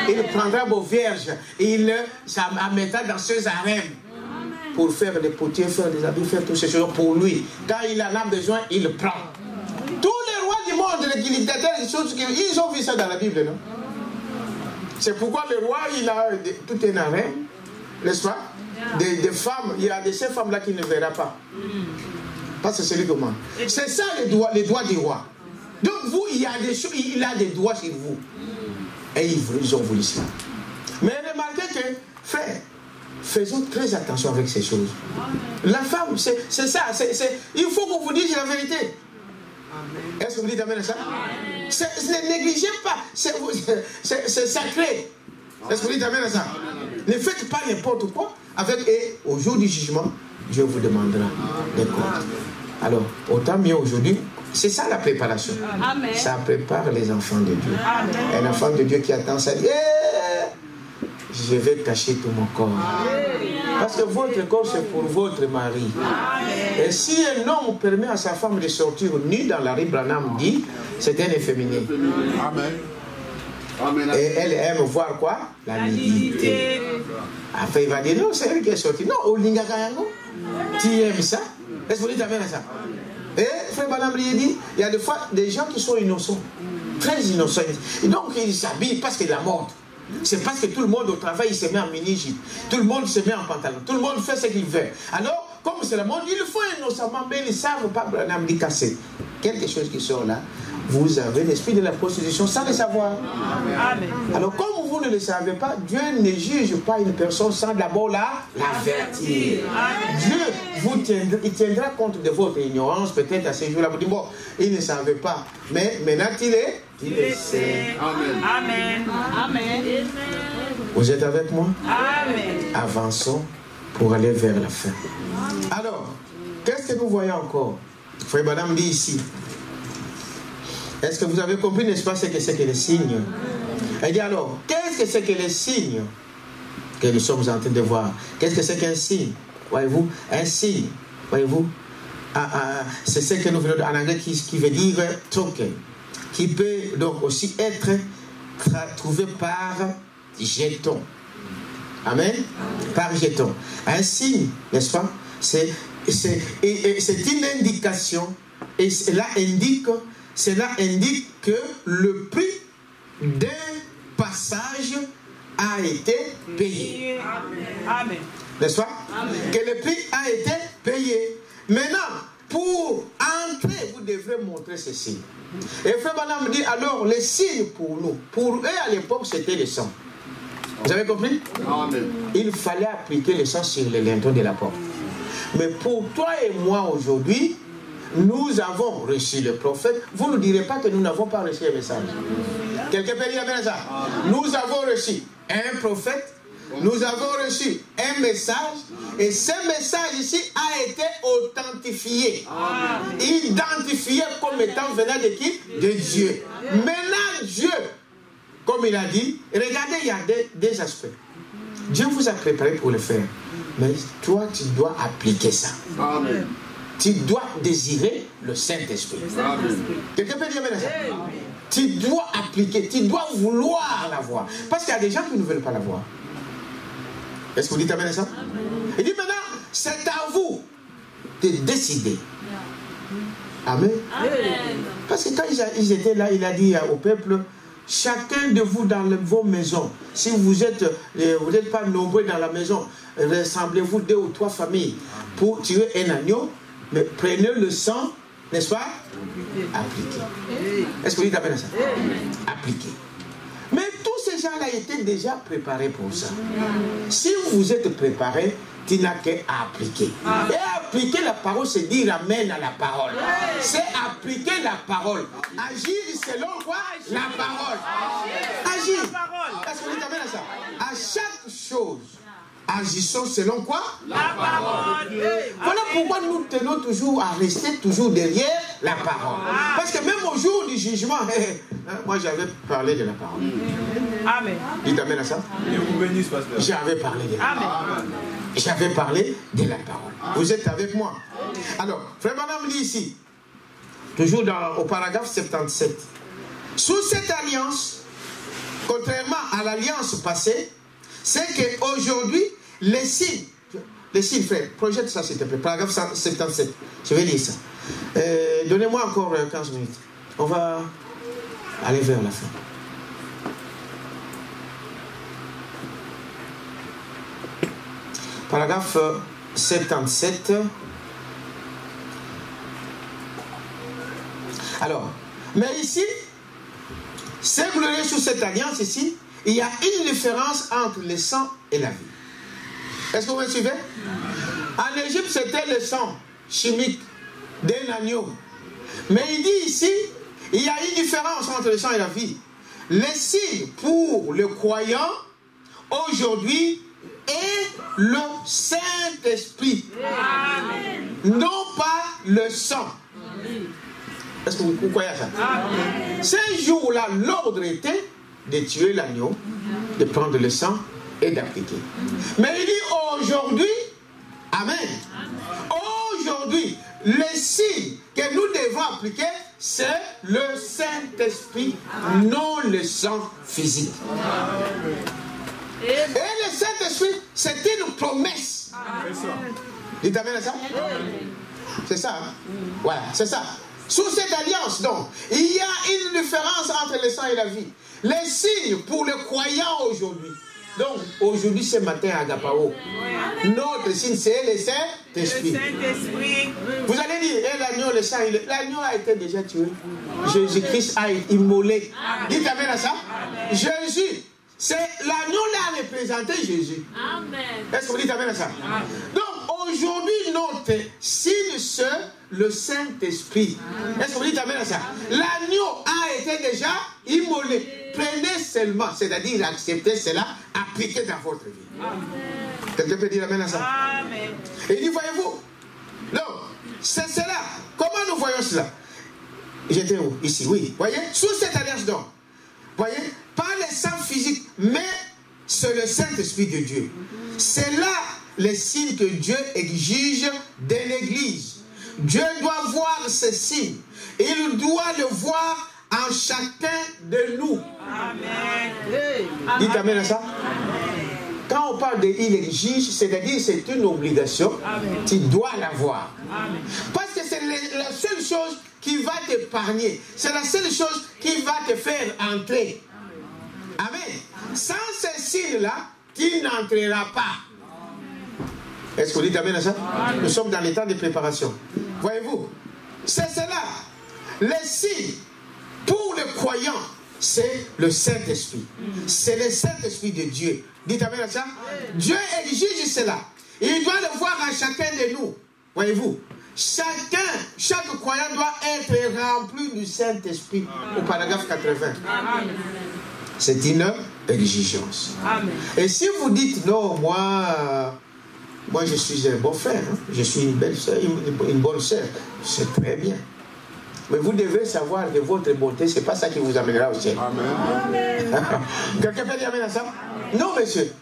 Il prendra vos vierges et il ça mettra dans ses harèmes pour faire des potiers, faire des habits, faire toutes ces choses pour lui. Quand il en a besoin, il le prend. Tous les rois du monde, les dictateurs, ils ont vu ça dans la Bible, non? C'est pourquoi le roi, il a tout un harem, n'est-ce pas? Des femmes, il y a de ces femmes-là qu'il ne verra pas. Parce que c'est lui qui demande. C'est ça les droits du roi. Donc vous, il y a des choses, il a des droits sur vous. Et ils ont voulu cela. Mais remarquez que, frère, faisons très attention avec ces choses. La femme, c'est ça. Il faut qu'on vous dise la vérité. Est-ce que vous dites amen à ça? Ne négligez pas. C'est sacré. Est-ce que vous dites amen à ça? Ne faites pas n'importe quoi. Et au jour du jugement, Dieu vous demandera des comptes. Alors, autant mieux aujourd'hui. C'est ça la préparation. Amen. Ça prépare les enfants de Dieu. Amen. Un enfant de Dieu qui attend ça dit, je vais cacher tout mon corps. Amen. Parce que votre corps, c'est pour votre mari. Amen. Et si un homme permet à sa femme de sortir nue dans la rue, Branham dit, c'est un efféminé. Amen. Amen. Et elle aime voir quoi? La nudité. Après, il va dire, non, c'est elle qui est sortie. Non, au Lingakayango, tu aimes ça? Est-ce que vous dites amen à ça? Et frère Branham lui dit, il y a des fois des gens qui sont innocents, très innocents. Et donc ils s'habillent parce qu'il y a la mode. C'est parce que tout le monde au travail il se met en mini-jupe. Tout le monde se met en pantalon. Tout le monde fait ce qu'il veut. Alors, comme c'est la mode, ils le font innocemment, mais ils ne savent pas. Branham dit casser. Quelque chose qui sort là, vous avez l'esprit de la prostitution sans le savoir. Amen. Alors, comme vous ne le savez pas, Dieu ne juge pas une personne sans d'abord l'avertir. Dieu il tiendra compte de votre ignorance, peut-être à ces jours-là. Vous dites, bon, il ne savait pas. Mais maintenant, il le sait. Amen. Amen. Amen. Vous êtes avec moi? Amen. Avançons pour aller vers la fin. Alors, qu'est-ce que nous voyons encore? Frère Madame dit ici. Est-ce que vous avez compris, n'est-ce pas, ce que c'est que les signes? Elle dit alors, qu'est-ce que c'est que les signes que nous sommes en train de voir? Qu'est-ce que c'est qu'un signe? Voyez-vous? Un signe, voyez-vous? C'est ce que nous venons en anglais qui veut dire token, qui peut donc aussi être trouvé par jeton. Amen? Par jeton. Un signe, n'est-ce pas? C'est une indication, et cela indique que le prix d'un passage a été payé. Amen. N'est-ce pas? Amen. Que le prix a été payé. Maintenant, pour entrer, vous devrez montrer ces signes. Et Frère Branham dit alors, les signes pour nous, pour eux à l'époque, c'était le sang. Vous avez compris? Amen. Il fallait appliquer le sang sur les lintons de la porte. Mais pour toi et moi aujourd'hui, nous avons reçu le prophète. Vous ne direz pas que nous n'avons pas reçu le message. Quelqu'un peut dire amen à ça? Nous avons reçu un prophète, nous avons reçu un message, et ce message ici a été authentifié, identifié comme étant venant de qui? De Dieu. Maintenant, Dieu, comme il a dit, regardez, il y a des aspects. Dieu vous a préparé pour le faire, mais toi, tu dois appliquer ça. Amen. Tu dois désirer le Saint-Esprit. Quelqu'un peut dire amen à ça? Tu dois appliquer, tu dois vouloir la voir. Parce qu'il y a des gens qui ne veulent pas la voir. Est-ce que vous dites amen à ça? Il dit maintenant, c'est à vous de décider. Amen. Parce que quand ils étaient là, il a dit au peuple, chacun de vous dans vos maisons, si vous n'êtes pas nombreux dans la maison, rassemblez-vous 2 ou 3 familles pour tuer un agneau, mais prenez le sang, n'est-ce pas? Appliquez. Est-ce que vous dites amen à ça? Appliquez. Mais tous ces gens-là étaient déjà préparés pour ça. Si vous êtes préparés, tu n'as qu'à appliquer. Et appliquer la parole, c'est dire amen à la parole. C'est appliquer la parole. Agir selon quoi? La parole. Agir. Est-ce que vous dites amen à ça? À chaque chose, agissons selon quoi? La parole. Voilà pourquoi nous tenons toujours à rester toujours derrière la parole. Parce que même au jour du jugement, moi j'avais parlé de la parole. Amen. Dites amen à ça? J'avais parlé de la parole. J'avais parlé de la parole. Vous êtes avec moi? Alors, Frère Branham dit ici, toujours au paragraphe 77, sous cette alliance, contrairement à l'alliance passée, c'est qu'aujourd'hui, les signes, frère, projette ça s'il te plaît, paragraphe 77, je vais lire ça. Donnez-moi encore 15 minutes. On va aller vers la fin. Paragraphe 77. Alors, Mais ici, c'est glorieux sous cette alliance ici, il y a une différence entre le sang et la vie. Est-ce que vous me suivez? En Égypte, c'était le sang chimique d'un agneau. Mais il dit ici, il y a une différence entre le sang et la vie. Le signe pour le croyant aujourd'hui est le Saint-Esprit. Non pas le sang. Est-ce que vous croyez à ça? Ces jours-là, l'ordre était de tuer l'agneau, de prendre le sang et d'appliquer. Mais il dit aujourd'hui, amen. Aujourd'hui, le signe que nous devons appliquer, c'est le Saint-Esprit, non le sang physique. Et le Saint-Esprit, c'est une promesse. Dites amen à ça? C'est ça, hein? Voilà, c'est ça. Sous cette alliance, donc, il y a une différence entre le sang et la vie. Les signes pour le croyant aujourd'hui. Donc, aujourd'hui, ce matin à Agapao, notre signe, c'est le Saint-Esprit. Vous allez dire, eh, l'agneau, le sang, l'agneau a été déjà tué. Jésus-Christ a immolé. Dites amen à ça. Jésus, c'est l'agneau là représenté Jésus. Est-ce que vous dites amen à ça? Donc, aujourd'hui, notre signe, c'est le Saint-Esprit. Est-ce que vous dites amen à ça? L'agneau a été déjà immolé. Prenez seulement, c'est-à-dire acceptez cela, appliquez dans votre vie. Quelqu'un peut dire amen à ça? Amen. Et il dit, voyez-vous, donc, c'est cela. Comment nous voyons cela? J'étais où? Ici, oui. Voyez, sous cette alliance donc, voyez, pas le sang physique, mais c'est le Saint-Esprit de Dieu. C'est là le signe que Dieu exige de l'Église. Dieu doit voir ce signe. Il doit le voir en chacun de nous. Amen. Dites amen à ça. Quand on parle de il exige, c'est-à-dire c'est une obligation. Tu dois l'avoir. Parce que c'est la seule chose qui va t'épargner. C'est la seule chose qui va te faire entrer. Amen. Sans ce signe-là, tu n'entreras pas. Est-ce que vous dites amen à ça? Nous sommes dans l'état de préparation. Voyez-vous, c'est cela. Le signe pour le croyant, c'est le Saint-Esprit. C'est le Saint-Esprit de Dieu. Dites amen à ça. Dieu exige cela. Il doit le voir à chacun de nous. Voyez-vous, chaque croyant doit être rempli du Saint-Esprit. Au paragraphe 80. C'est une exigence. Et si vous dites non, moi je suis un bon frère, hein? Je suis une belle soeur, une bonne soeur, c'est très bien. Mais vous devez savoir que votre bonté, ce n'est pas ça qui vous amènera au ciel. Amen. Quelqu'un peut dire amen à ça? Non, monsieur.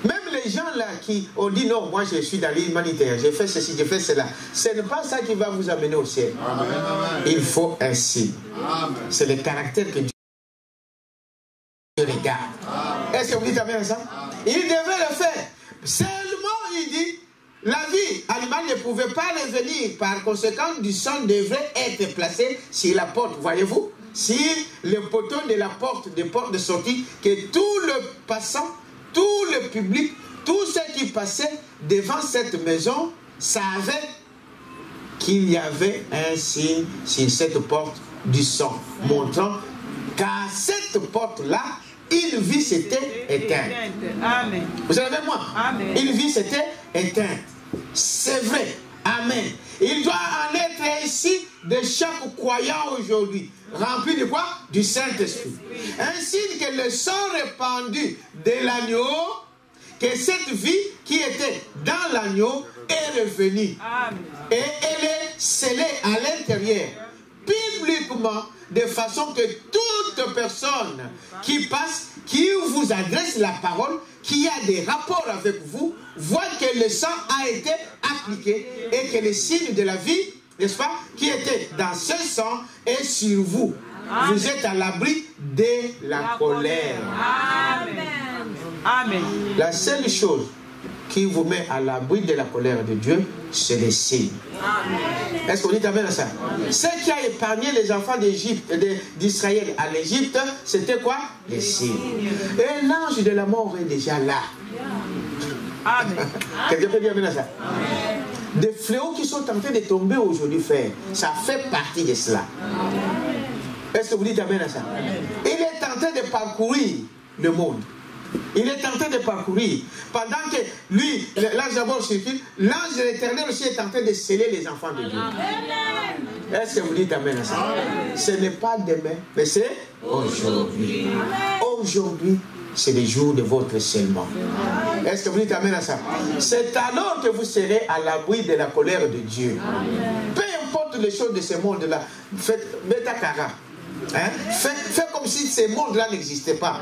Même les gens là qui ont dit non, moi je suis dans l'humanitaire, j'ai fait ceci, j'ai fait cela. Ce n'est pas ça qui va vous amener au ciel. Amen. Il faut un signe. C'est le caractère que Dieu regarde. Est-ce que vous dites amen à ça? Il devait le faire. Seulement, il dit, la vie animale ne pouvait pas revenir. Par conséquent, du sang devait être placé sur la porte. Voyez-vous? Sur le poteau de la porte, des portes de sortie, que tout le passant, tout le public, tous ceux qui passaient devant cette maison savaient qu'il y avait un signe sur cette porte du sang, montrant qu'à cette porte-là, une vie s'était éteinte. Amen. Vous êtes avec moi? Amen. Une vie s'était éteinte. C'est vrai. Amen. Il doit en être ainsi de chaque croyant aujourd'hui. Rempli de quoi? Du Saint-Esprit. Ainsi que le sang répandu de l'agneau, que cette vie qui était dans l'agneau est revenue. Amen. Et elle est scellée à l'intérieur, publiquement, de façon que toute personne qui passe, qui vous adresse la parole, qui a des rapports avec vous, voit que le sang a été appliqué et que le signe de la vie, n'est-ce pas, qui était dans ce sang est sur vous. Amen. Vous êtes à l'abri de la colère. Amen. Amen. La seule chose qui vous met à l'abri de la colère de Dieu, c'est les signes. Est-ce que vous dites amen à ça? Ce qui a épargné les enfants d'Égypte, d'Israël à l'Égypte, c'était quoi? Les signes. Et l'ange de la mort est déjà là. Amen. Quelqu'un peut dire amen à ça? Des fléaux qui sont en train de tomber aujourd'hui, frère. Ça fait partie de cela. Est-ce que vous dites amen à ça? Il est en train de parcourir le monde. Il est en train de parcourir. Pendant que lui, l'ange d'abord circule, l'ange de l'Éternel aussi est en train de sceller les enfants de Dieu. Est-ce que vous dites amen à ça? Ce n'est pas demain, mais c'est aujourd'hui. Aujourd'hui, c'est le jour de votre scellement. Est-ce que vous dites amen à ça? C'est alors que vous serez à l'abri de la colère de Dieu. Peu importe les choses de ce monde-là, faites Betakara. Hein? Faites comme si ces mondes-là n'existaient pas.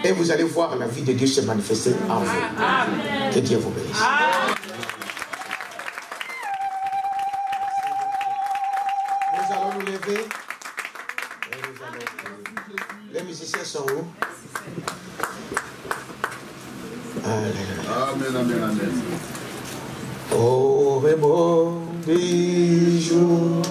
Et vous allez voir la vie de Dieu se manifester en vous. Que Dieu vous bénisse. Nous allons nous lever. Les musiciens sont où? Amen, amen, amen. Oh, bon bijou.